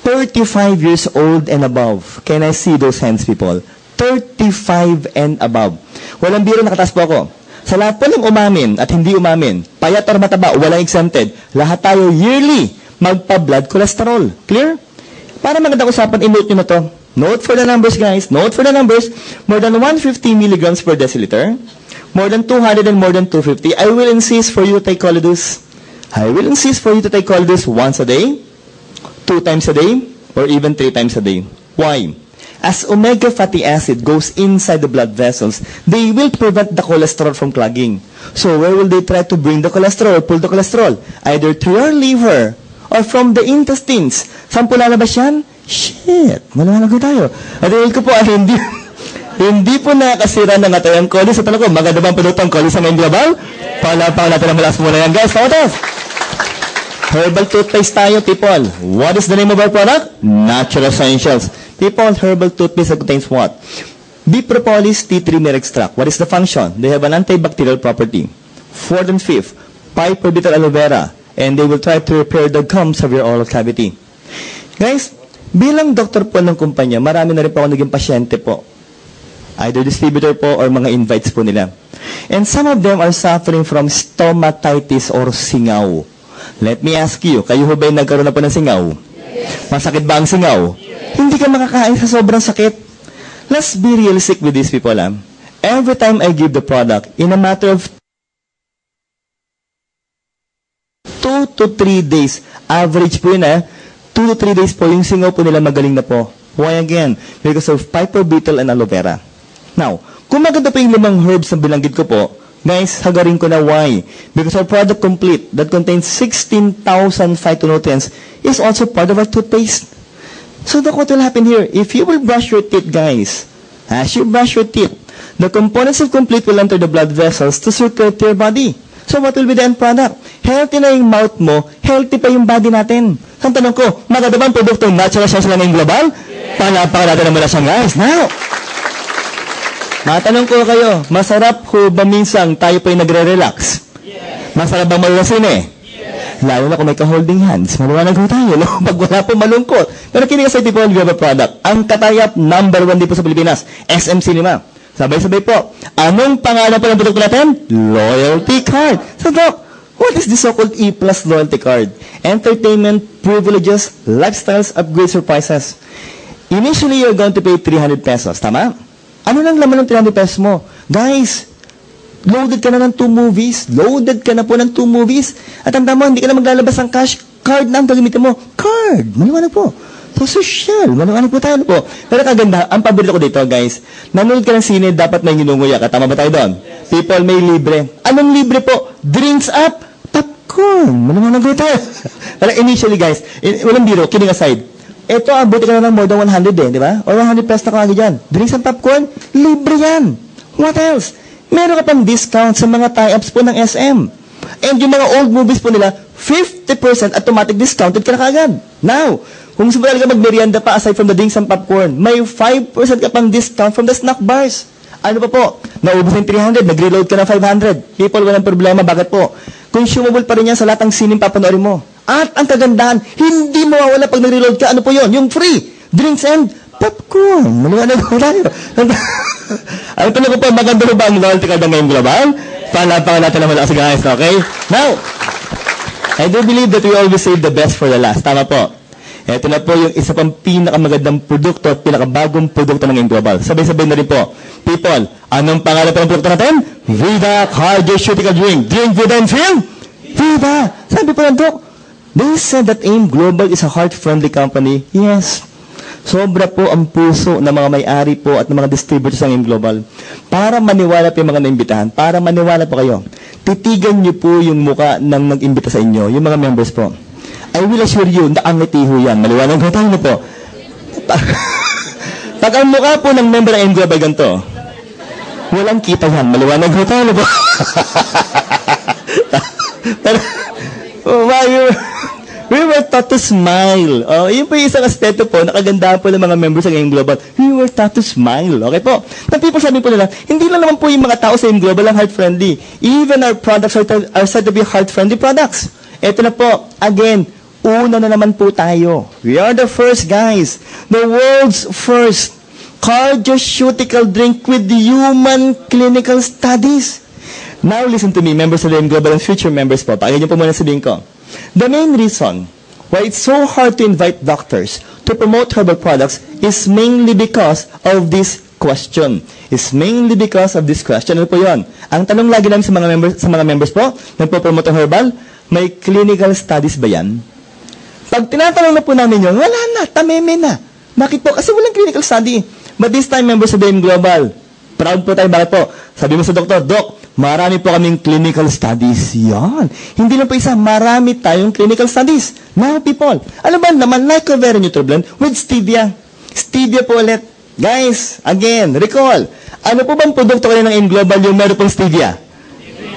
35 years old and above. Can I see those hands, people? 35 and above. Walang biro, nakataas po ako. Sa lahat po ng umamin at hindi umamin, payat or mataba, walang exempted. Lahat tayo yearly magpa-blood cholesterol. Clear? Para magandang usapan, i-note nyo na to. Note for the numbers, guys. Note for the numbers. More than 150 milligrams per deciliter. More than 200 and more than 250. I will insist for you to take Colidus. I will insist for you to take Colidus once a day, 2 times a day, or even 3 times a day. Why? As omega fatty acid goes inside the blood vessels, they will prevent the cholesterol from clogging. So where will they try to bring the cholesterol, pull the cholesterol? Either through your liver or from the intestines. Saan po lalabas yan? Shit! Malaman ko tayo. At ko po, hindi po nakasira ng atay ang colis. Sa tanong ko, maganda bang pinutang colis sa main global? Palapakan natin ang malas muna yan, guys. Kamutas! Herbal toothpaste tayo, people. What is the name of our product? Natural Essentials. People, herbal toothpaste that contains what? Bee propolis tea tree mere extract. What is the function? They have an antibacterial property. 4th and 5th, piperbital aloe vera. And they will try to repair the gums of your oral cavity. Guys, bilang doktor po ng kumpanya, marami na rin po ako naging pasyente po. Either distributor po or mga invites po nila. And some of them are suffering from stomatitis or singaw. Let me ask you, kayo ho ba yung nagkaroon na po ng singaw? Yes. Masakit ba ang singaw? Yes. Hindi ka makakain sa sobrang sakit. Let's be realistic with these people. Every time I give the product, in a matter of 2 2 to 3 days. Average po yun 2 to 3 days po, yung singaw po nila magaling na po. Why again? Because of piper beetle and aloe vera. Now, kung maganda po yung 5 herbs na binanggit ko po, guys, hagarin ko na why. Because our product complete that contains 16,000 phytonutrients is also part of our toothpaste. So look what will happen here. If you will brush your teeth, guys, as you brush your teeth, the components of complete will enter the blood vessels to circulate your body. So what will be the end product? Healthy na yung mouth mo, healthy pa yung body natin. So ang tanong ko, maganda bang produkto natural siya sila ngayong global? Panapakan natin naman na siya, guys. Now, matanong ko kayo, masarap ho ba minsang tayo pa yung nagre-relax? Masarap bang malulasin Lalo na kung may ka-holding hands, maliwanag ho tayo, no? Pag wala po malungkot. Pero kinig sa tipo ng global product, ang katayap number 1 dito sa Pilipinas, SM Cinema. Sabay-sabay po. Anong pangalan po ng produkto natin? Loyalty card. So, Doc, what is the so-called E+ loyalty card? Entertainment, privileges, lifestyles, upgrade surprises. Initially, you're going to pay 300 pesos. Tama? Ano lang laman ng 300 pesos mo? Guys, loaded ka na ng 2 movies. Loaded ka na po ng 2 movies. At ang tama, hindi ka na maglalabas ng cash card na ang gagamitin mo. Card! Maliwanag po. So, social. Maliwanag po tayo po. Pero kaganda, ang paborito ko dito, guys. Nanonood ka ng sine, dapat may ginunguya ka. Tama ba tayo doon? People may libre. Anong libre po? Drinks up, popcorn. Maliwanag po tayo. Pero initially, guys, walang biro, kidding aside. Ito, abuti ka na ng more than 100 di ba? Or 100 pesos na kagad dyan. Drinks and popcorn, libre yan. What else? Meron ka pang discount sa mga tie-ups po ng SM. And yung mga old movies po nila, 50% automatic discounted ka na kagad. Now, kung gusto mo talaga magmerienda pa aside from the drinks and popcorn, may 5% ka pang discount from the snack bars. Ano pa po? Naubos ng 300, nag-reload ka na 500. People, walang problema. Bakit po? Consumable pa rin yan sa lahat ng sining papanoorin mo. At ang kagandahan, hindi mawawala pag nag-reload ka. Ano po yun? Yung free drinks and popcorn. Maliwanag ko tayo. Ano tanong ko po, maganda ba ang loyalty card ng ngayong global? Palapakan natin naman kasi guys, okay? Now, I do believe that we always save the best for the last. Tama po. Ito na po yung isa pang pinakamagandang produkto at pinakabagong produkto ng ngayong global. Sabay-sabay na rin po. People, anong pangalan pa ng produkto natin? Vida Cardioceutical Drink. Drink Vida and feel Vida. Sabi po ng Doc, they said that AIM Global is a heart-friendly company. Yes. Sobra po ang puso ng mga may-ari po at ng mga distributors ng AIM Global. Para maniwala po yung mga naimbitahan, para maniwala po kayo, titigan niyo po yung muka ng nag-imbita sa inyo, yung mga members po. I will assure you, naangiti ho yan. Maliwanag ko tayo na po. Pag ang mukha po ng member ng AIM Global ganito, walang kita yan. Maliwanag ko tayo na po. Pero, we were taught to smile. Yun po yung isang aspeto po, nakagandahan po ng mga members ng AIM Global. We were taught to smile. Okay po? Na people sabi po nila, hindi lang naman po yung mga tao sa AIM Global ang heart-friendly. Even our products are said to be heart-friendly products. Ito na po, again, una na naman po tayo. We are the first, guys. The world's first cardioceutical drink with human clinical studies. Now, listen to me, members of the AIM Global and future members po. Pakinggan niyo po muna sabihin ko. The main reason why it's so hard to invite doctors to promote herbal products is mainly because of this question. It's mainly because of this question. Ano po yun? Ang tanong lagi namin sa mga members po, nagpo-promote ng herbal, may clinical studies ba yan? Pag tinatanong na po namin yun, wala na, tameme na. Bakit po? Kasi walang clinical study. But this time, members of the AIM Global, proud po tayo. Bakit po? Sabi mo sa doktor, Doc, marami po kaming clinical studies. Yan. Hindi lang po isa, marami tayong clinical studies. Now, people, ano ba naman, like a very Nutriblend with stevia. Stevia po ulit. Guys, again, recall, ano po bang produkto kayo ng AIM Global yung meron pong stevia?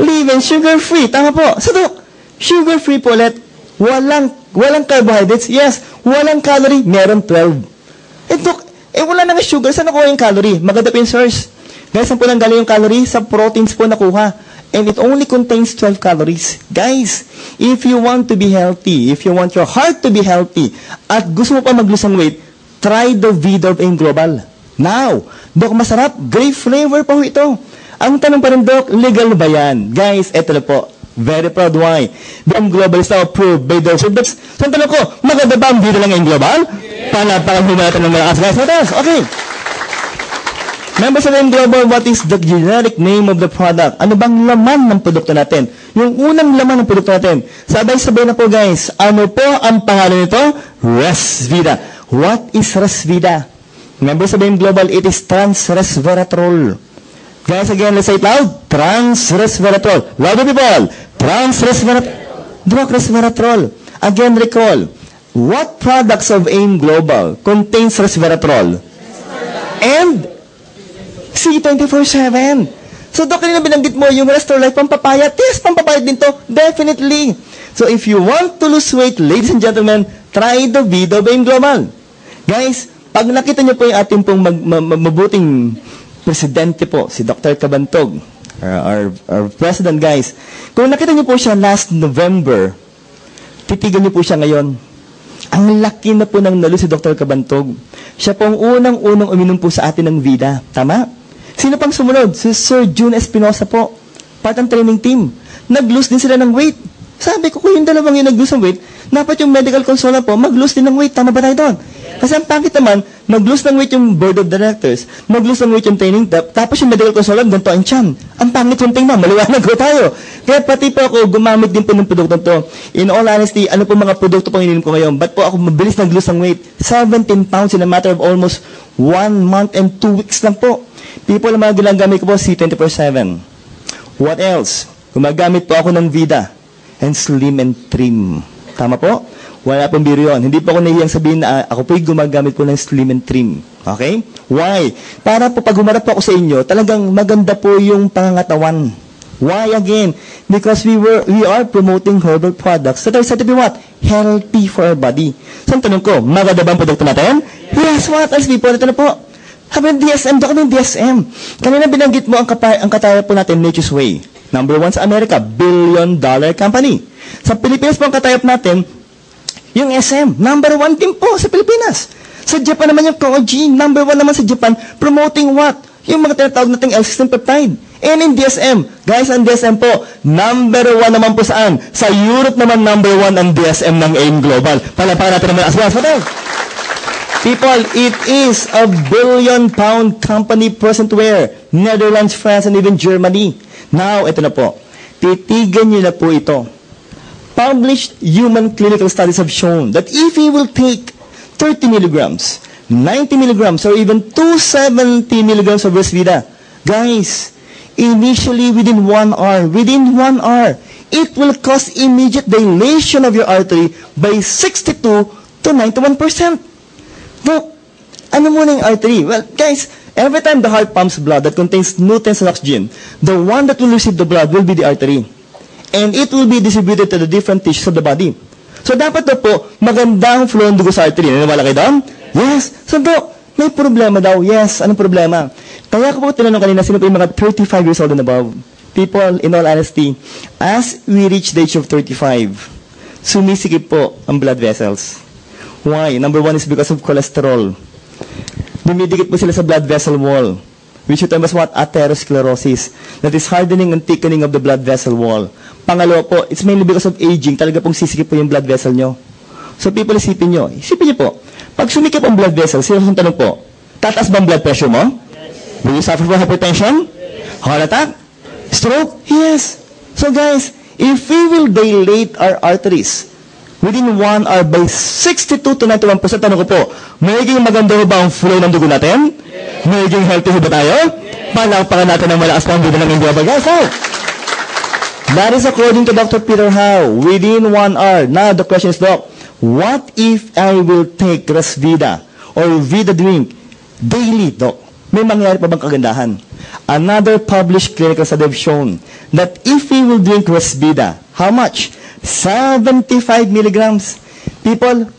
Live and sugar-free. Tama po. So, Doc, sugar-free po ulit. Walang carbohydrates. Yes, walang calorie. Meron 12. Doc, wala na nga sugar. Saan nakuha yung calorie? Maganda po yung source. Guys, saan po nang galing yung calorie? Sa proteins po nakuha. And it only contains 12 calories. Guys, if you want to be healthy, if you want your heart to be healthy, at gusto mo pa mag-lose ng weight, try the Vida of AIM Global. Now, Doc, masarap. Grape flavor pa ho ito. Ang tanong pa rin, Doc, legal ba yan? Guys, eto na po. Very proud. Why? The AIM Global is now approved by the survivors. So, ang tanong ko, maganda ba ang Vida ng AIM Global? Palapakan mo natin ng malakas, guys. What else? Okay. Members of M Global, what is the generic name of the product? Ano bang laman ng produkto natin? Yung unang laman ng produkto natin. Sabay-sabay na po guys. Ano po ang pangalan nito? Resvida. What is Resvida? Members of M Global, it is trans-resveratrol. Guys, again, let's say it loud. Trans-resveratrol. Louder people. Trans-resveratrol. Resveratrol. Again, recall. What products of AIM Global contains resveratrol? And C24/7. So, Doc, kanina binanggit mo yung Restore Life pampapayat. Yes, pampapayat din to. Definitely. So, if you want to lose weight, ladies and gentlemen, try the Vida of AIM Global. Guys, pag nakita niyo po yung ating pong mabuting presidente po, si Dr. Cabantog, our president, guys, kung nakita niyo po siya last November, titigan niyo po siya ngayon. Ang laki na po ng nalo si Dr. Cabantog. Siya po ang unang-unang uminom po sa atin ng Vida. Tama? Sino pang sumunod? Si Sir June Espinosa po. Part ng training team. Nag-lose din sila ng weight. Sabi ko, kung yung dalawang yung nag-lose ng weight, dapat yung medical consultant po, mag-lose din ng weight. Tama ba tayo doon? Kasi ang pangit naman, mag-lose ng weight yung board of directors, mag-lose ng weight yung training staff, tapos yung medical consultant, ganito ang tiyan. Ang pangit yung tingnan, maliwanag ko tayo. Kaya pati po ako, gumamit din po ng produkto to. In all honesty, ano po mga produkto pang ininom ko ngayon? Ba't po ako mabilis nag-lose ng weight? 17 pounds in a matter of almost 1 month and 2 weeks lang po. People, ang mga ginagamit ko po, C24/7. What else? Gumagamit po ako ng Vida and Slim and Trim. Tama po? Wala pong biro yun. Hindi po ako nahihiyang sabihin na ako po'y gumagamit po ng Slim and Trim. Okay? Why? Para po pag humarap po ako sa inyo, talagang maganda po yung pangangatawan. Why again? Because we are promoting herbal products that are said to be what? Healthy for our body. So, ang tanong ko, maganda ba ang produkto natin? Yes, what else people? Ito na po. Habi ng DSM, doon kami DSM. Kanina binanggit mo ang kataya po natin, Nature's Way. Number 1 sa Amerika, billion-dollar company. Sa Pilipinas po ang katayap natin, yung SM, number 1 din po sa Pilipinas. Sa Japan naman yung Koji, number 1 naman sa Japan, promoting what? Yung mga tinatawag nating L-system peptide. And in DSM, guys, ang DSM po, number 1 naman po saan? Sa Europe naman, number 1 ang DSM ng AIM Global. Palapakan natin naman as well. People, it is a billion-pound company present where? Netherlands, France, and even Germany. Now, ito na po. Titigan niyo na po ito. Published human clinical studies have shown that if you will take 30 milligrams, 90 milligrams, or even 270 milligrams of Resvida, guys, initially within 1 hour, it will cause immediate dilation of your artery by 62 to 91%. Look, ano muna yung artery? Well, guys, every time the heart pumps blood that contains nutrients and oxygen, the one that will receive the blood will be the artery. And it will be distributed to the different tissues of the body. So, dapat na po, magandang flow ng dugo sa artery. Naniniwala kayo doon? Yes. So, Doc, may problema daw. Yes. Anong problema? Kaya ko po tinanong kanina, sino po yung mga 35 years old and above? People, in all honesty, as we reach the age of 35, sumisikip po ang blood vessels. Why? Number 1 is because of cholesterol. Dumidikit po sila sa blood vessel wall, which you term as what? Atherosclerosis. That is hardening and thickening of the blood vessel wall. Pangalawa po, it's mainly because of aging. Talaga pong sisikip po yung blood vessel nyo. So people, isipin nyo po, pag sumikip ang blood vessel, seryoso ang tanong po, tataas ba ang blood pressure mo? Yes. Will you suffer from hypertension? Yes. Heart attack? Stroke? Yes. So guys, if we will dilate our arteries within 1 hour by 62 to 91%, tanong ko po, magiging maganda ba ang flow ng dugo natin? Yes. Magiging healthy ba tayo? Yes. Palakpakan natin ang malakas pang dugo ng Indiyaba, guys. Oh. That is according to Dr. Peter Howe, within 1 hour. Now, the question is, Doc, what if I will take Resvida or Vida drink daily, Doc? May mangyari pa bang kagandahan? Another published clinical study have shown that if we will drink Resvida, how much? 75 milligrams. People,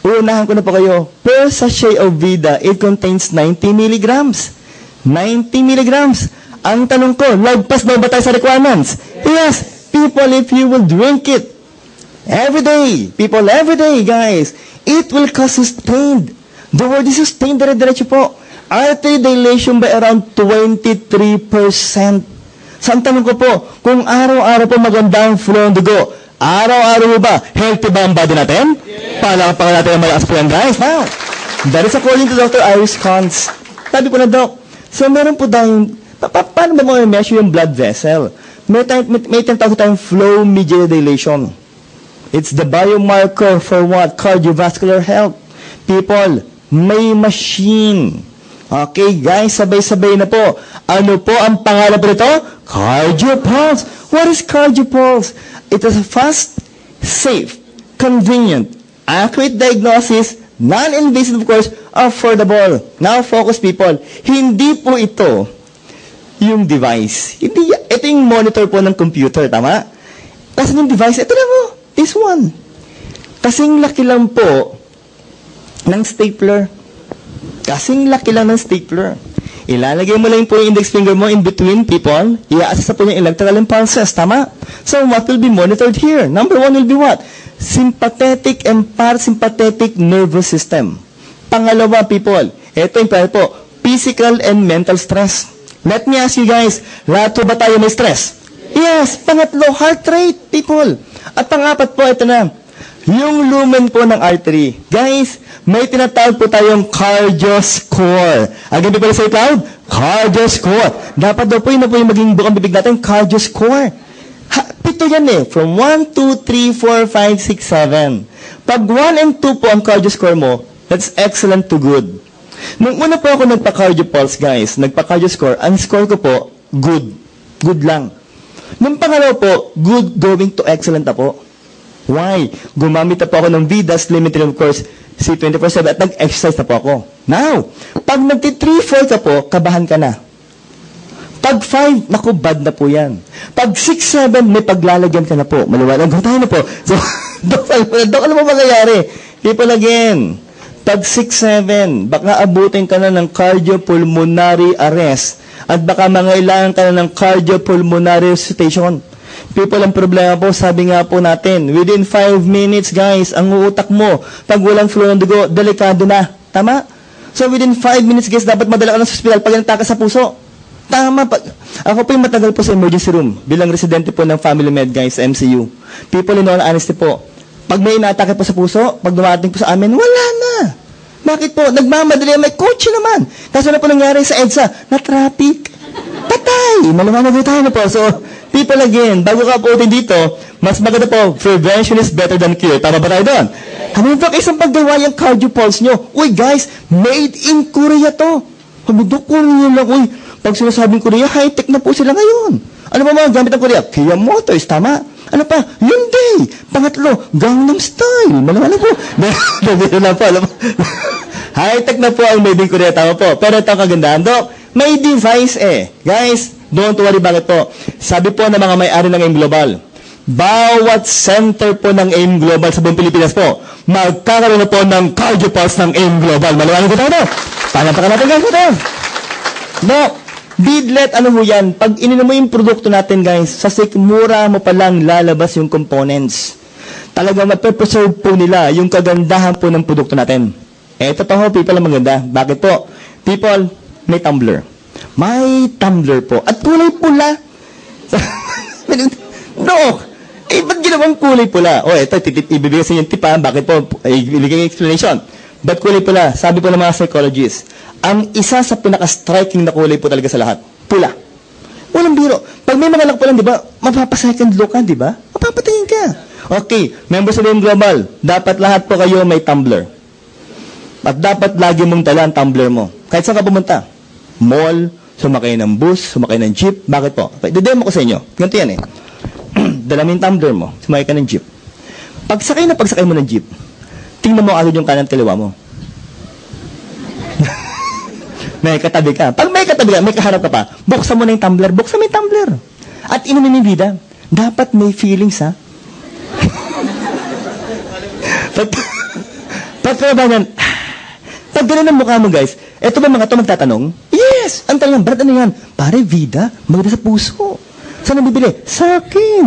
uunahan ko na po kayo. Per sachet of Vida, it contains 90 milligrams. 90 milligrams. Ang tanong ko, lagpas daw ba tayo sa requirements? Yes. People, if you will drink it every day, people, every day, guys, it will cause sustained. The word is sustained, dire-diretso po. Artery dilation by around 23%. So, ang tanong ko po, kung araw-araw po maganda ang flow ng dugo, araw-araw ba, healthy ba ang body natin? Yes. Palakpakan natin ang malakas po yan, guys. Now, that is according to Dr. Iris Kons. Sabi ko na, Doc, So, meron po tayong, paano ba mo measure yung blood vessel? May tinatawag tayong flow mediated dilation. It's the biomarker for what? Cardiovascular health. People, may machine. Okay, guys, sabay-sabay na po. Ano po ang pangalan po nito? CardioPulse. What is CardioPulse? It is a fast, safe, convenient, accurate diagnosis, non-invasive, of course, affordable. Now, focus, people. Hindi po ito yung device. Ito yung monitor po ng computer, tama? Kasi yung device, ito na po. This one. Kasing laki lang po ng stapler. Kasing laki lang ng stapler. Ilalagay mo lang po yung index finger mo in between, people. I-assess po yung electrical impulses, tama? So, what will be monitored here? Number one will be what? Sympathetic and parasympathetic nervous system. Pangalawa, people, ito yung po, physical and mental stress. Let me ask you guys, lahat ba tayo may stress? Yes. Pangatlo, heart rate, people. At pangapat po, ito na, yung lumen po ng artery. Guys, may tinatawag po tayong cardio score. Again, people say it loud, cardio score. Dapat daw po yun na po yung maging bukang bibig natin, cardio score. Pito yan eh. From 1, 2, 3, 4, 5, 6, 7. Pag 1 and 2 po ang cardio score mo, that's excellent to good. Nung una po ako nagpa-cardio pulse, guys, nagpa-cardio score, ang score ko po, good. Good lang. Nung pangalawa po, good going to excellent na po. Why? Gumamit na po ako ng VIDAS Limited, of course, C24/7 at nag-exercise na po ako. Now, pag nagti-3-4 ka po, kabahan ka na. Pag 5, naku, bad na po yan. Pag 6-7, may paglalagyan ka na po. Maliwanag ko tayo na po. So, Dok, ano ba mangyayari? People again. Pag 6-7, baka abutin ka na ng cardiopulmonary arrest at baka mangailangan ka na ng cardiopulmonary resuscitation. People, ang problema po, sabi nga po natin, within 5 minutes, guys, ang uutak mo, pag walang flow ng dugo, delikado na. Tama? So, within 5 minutes, guys, dapat madala ka ng hospital pag nataka sa puso. Tama. Ako po yung matagal po sa emergency room bilang residente po ng Family Med, guys, MCU. People, in all honesty po, pag may inatake po sa puso, pag dumating po sa amin, wala na. Bakit po? Nagmamadali, may kotse naman. Kaso na po nangyari sa EDSA, na traffic. Patay! Malumanag tayo na po. So, people again, bago ka po dito, mas maganda po, prevention is better than cure. Tama ba tayo doon? Ano ba isang paggawa yung cardio pulse nyo? Uy, guys, made in Korea to. Sabi, Dok, Korea lang. Uy, pag sinasabing Korea, high-tech na po sila ngayon. Ano ba mga gamit ng Korea? Kia Motors, tama? Ano pa? Hyundai. Pangatlo, Gangnam Style. Malamala po. Dito na po, alam mo. High-tech na po ang made in Korea, tama po. Pero ito ang kagandahan, Dok. May device eh. Guys, don't worry, bakit po? Sabi po ng mga may-ari ng AIM Global, bawat center po ng AIM Global sa buong Pilipinas po, magkakaroon na po ng cardio pulse ng AIM Global. Maliwanag ko tayo, no? Panapakan natin, guys, ito. No, Bidlet, ano mo yan? Pag ininom mo yung produkto natin, guys, sa sikmura mo palang lalabas yung components. Talagang mape-preserve po nila yung kagandahan po ng produkto natin. Eto pa ho, people, ang maganda. Bakit po? People, may tumbler. May tumbler po. At kulay pula. No! Eh, ba't ginawang kulay pula? O, eto, ibibigay sa inyo yung tip, ha? Bakit po? Ibigay yung explanation. Ba't kulay pula? Sabi po ng mga psychologists, ang isa sa pinaka-striking na kulay po talaga sa lahat, pula. Walang biro. Pag may mga lakpulan, di ba, mapapasecond look ka, di ba? Mapapatingin ka. Okay, members of AIM Global, dapat lahat po kayo may tumbler. At dapat lagi mong dala ang tumbler mo. Kahit saan ka pumunta. Mall, sumakay ng bus, sumakay ng jeep. Bakit po? Okay, didemo ko sa inyo. Ganito yan eh. Dala mo yung tumbler mo, sumakay ka ng jeep. Pagsakay mo ng jeep, tingnan mo agad yung kanan kaliwa mo. May katabi ka. Pag may katabi ka, may kaharap ka pa, buksan mo na yung tumbler. Buksan mo yung tumbler. At inumin yung vida. Dapat may feelings, ha? Pag ganun ang mukha mo, guys, eto ba mga to magtatanong? Yes! Ang talagang, Brad, ano yan? Pare, vida, maganda sa puso. Saan nabibili? Sa akin.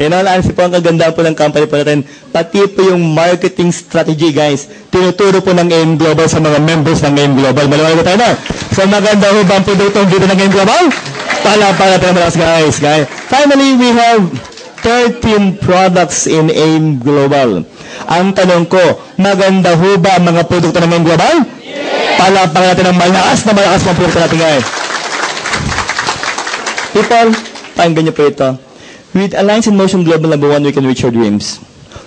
Inalaan po ang kagandahan po ng company po natin. Pati po yung marketing strategy, guys. Tinuturo po ng AIM Global sa mga members ng AIM Global. Maliwanag tayo na. So maganda po ba ang produkto dito ng AIM Global? Pala natin malakas, guys. Finally, we have 13 products in AIM Global. Ang tanong ko, maganda ho ba ang mga produkto ng AIM Global? Palakpakan natin ang malakas mga produkto natin ngayon. People, pakinggan niyo po ito. With Alliance in Motion Global number 1, we can reach our dreams.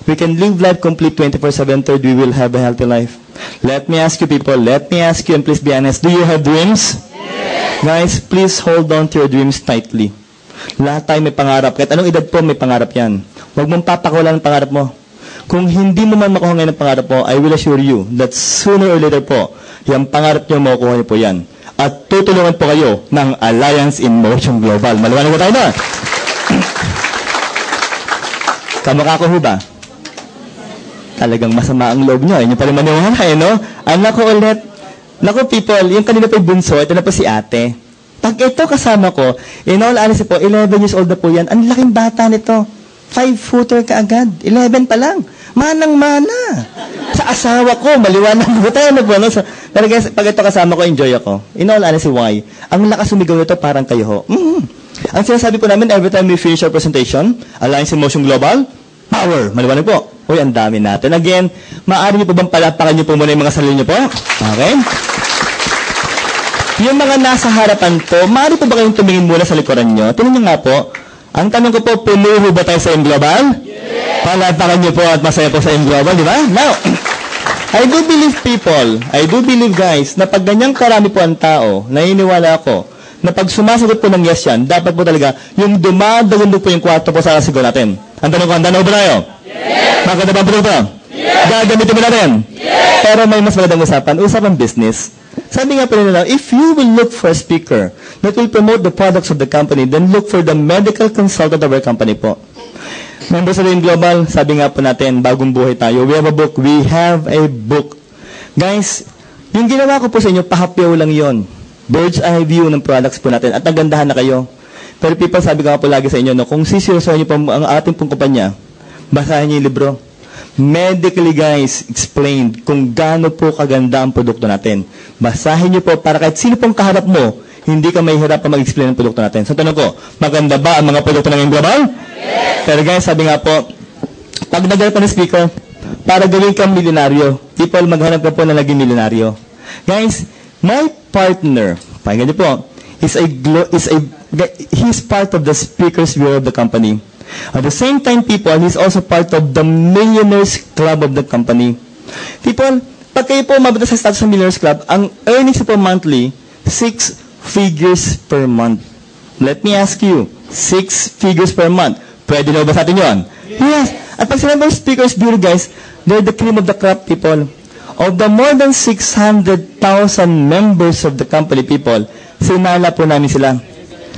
We can live life complete 24/7. Third, we will have a healthy life. Let me ask you people, let me ask you and please be honest, do you have dreams? Yes. Guys, please hold on to your dreams tightly. Lahat tayo may pangarap. Kahit anong edad po, may pangarap yan. Huwag mong papakawalan ng pangarap mo. Kung hindi mo man makuha ngayon ng pangarap mo, I will assure you that sooner or later po, yung pangarap nyo, makukuha nyo po yan. At tutulungan po kayo ng Alliance in Motion Global. Maliwanag po tayo na. Kamukha ko ho ba? Talagang masama ang loob nyo. Inyo pala maniwala, no? Anak ko ulit. Naku people, yung kanina po yung bunso, ito na po si ate. Pag ito kasama ko, in all honesty po, 11 years old na po yan. Ang laking bata nito. 5-footer ka agad. 11 pa lang. Manang-mana. Sa asawa ko, maliwanag po tayo na po. No? So, pero guys, pag ito kasama ko, enjoy ako. In all honesty, why? Ang lakas sumigaw nito, parang kayo ho. Ang sinasabi po namin, every time we finish our presentation, Alliance in Motion Global, power. Maliwanag po. Uy, ang dami natin. Again, maaari niyo po bang palapakan niyo po muna yung mga sarili niyo po? Okay? Yung mga nasa harapan po, maaari po ba kayong tumingin muna sa likuran niyo? Tingnan niyo nga po. Ang tanong ko po, pumuho ba tayo sa AIM Global? Yes! Palapakan niyo po at masaya po sa AIM Global, di ba? Now, I do believe people, I do believe guys, na pag ganyang karami po ang tao, naniniwala ako, na pag sumasagot po ng yes yan, dapat po talaga, yung dumadagundog po yung kwarto po sa kasigaw natin. Ang tanong ko, handa na ba tayo? Yes! Maganda ba ang produkto? Yes! Gagamitin mo natin? Yes! Pero may mas magandang usapan, usapan business. Sabi nga po nila, if you will look for a speaker that will promote the products of the company, then look for the medical consultant of our company po. Members of AIM Global, sabi nga po natin, bagong buhay tayo. We have a book. We have a book. Guys, yung ginawa ko po sa inyo, pahapyaw lang yon. Bird's eye view ng products po natin. At nagandahan na kayo. Pero people, sabi ko nga po lagi sa inyo, no, kung sisiryosohan niyo po ang ating pong kumpanya, basahin niyo yung libro. Medically guys, explained kung gaano po kaganda ang produkto natin. Basahin niyo po para kahit sino pong kaharap mo, hindi ka mahihirap pa mag-explain ng produkto natin. So tanong ko, maganda ba ang mga produkto ng AIM Global? Yes! Pero guys, sabi nga po, pag naghanap ka ng speaker, para gawin kang milyonaryo, people, maghanap ka po na naging milyonaryo. Guys, my partner, pakinggan niyo po, he's part of the speakers bureau of the company. At the same time, people, he's also part of the Millionaires Club of the company. People, pag kayo po mabata sa status ng Millionaires Club, ang earnings po monthly, 6 figures per month. Let me ask you, 6 figures per month. Pwede na ba sa atin yun? Yes. At pag sinabi ng Speakers Bureau, guys, they're the cream of the crop, people. Of the more than 600,000 members of the company, people, sinala po namin sila.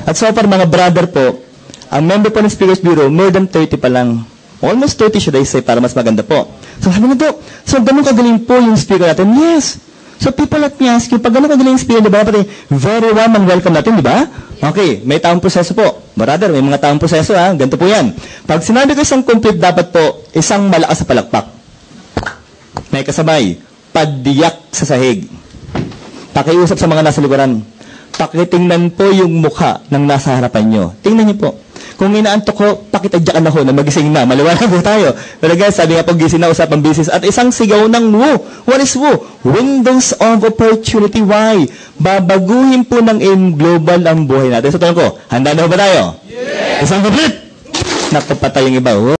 At so far, mga brother po, ang member po ng Speakers Bureau, more than 30 pa lang. Almost 30 should I say, para mas maganda po. So, sabi na po, so ganun kagaling po yung speaker natin? Yes. So, people, let me ask you, pag ganun kagaling yung speaker, di ba? Very warm and welcome natin, di ba? Okay, may taong proseso po. Brother, may mga taong proseso, ha? Ganito po yan. Pag sinabi ko isang complete, dapat po, isang malakas sa palakpak. May kasabay, padiyak sa sahig. Pakiusap sa mga nasa lugaran. Pakitingnan po yung mukha ng nasa harapan nyo. Tingnan niyo po. Kung inaantok ko, pakitadyakan ako na magising na. Maliwanag po tayo. Pero guys, sabi nga po, gising na, usapang business. At isang sigaw ng woo. What is woo? Windows of opportunity. Why? Babaguhin po ng AIM Global ang buhay natin. So, tanong ko, handa na ba tayo? Yes! Isang complete! Nakapatay yung iba.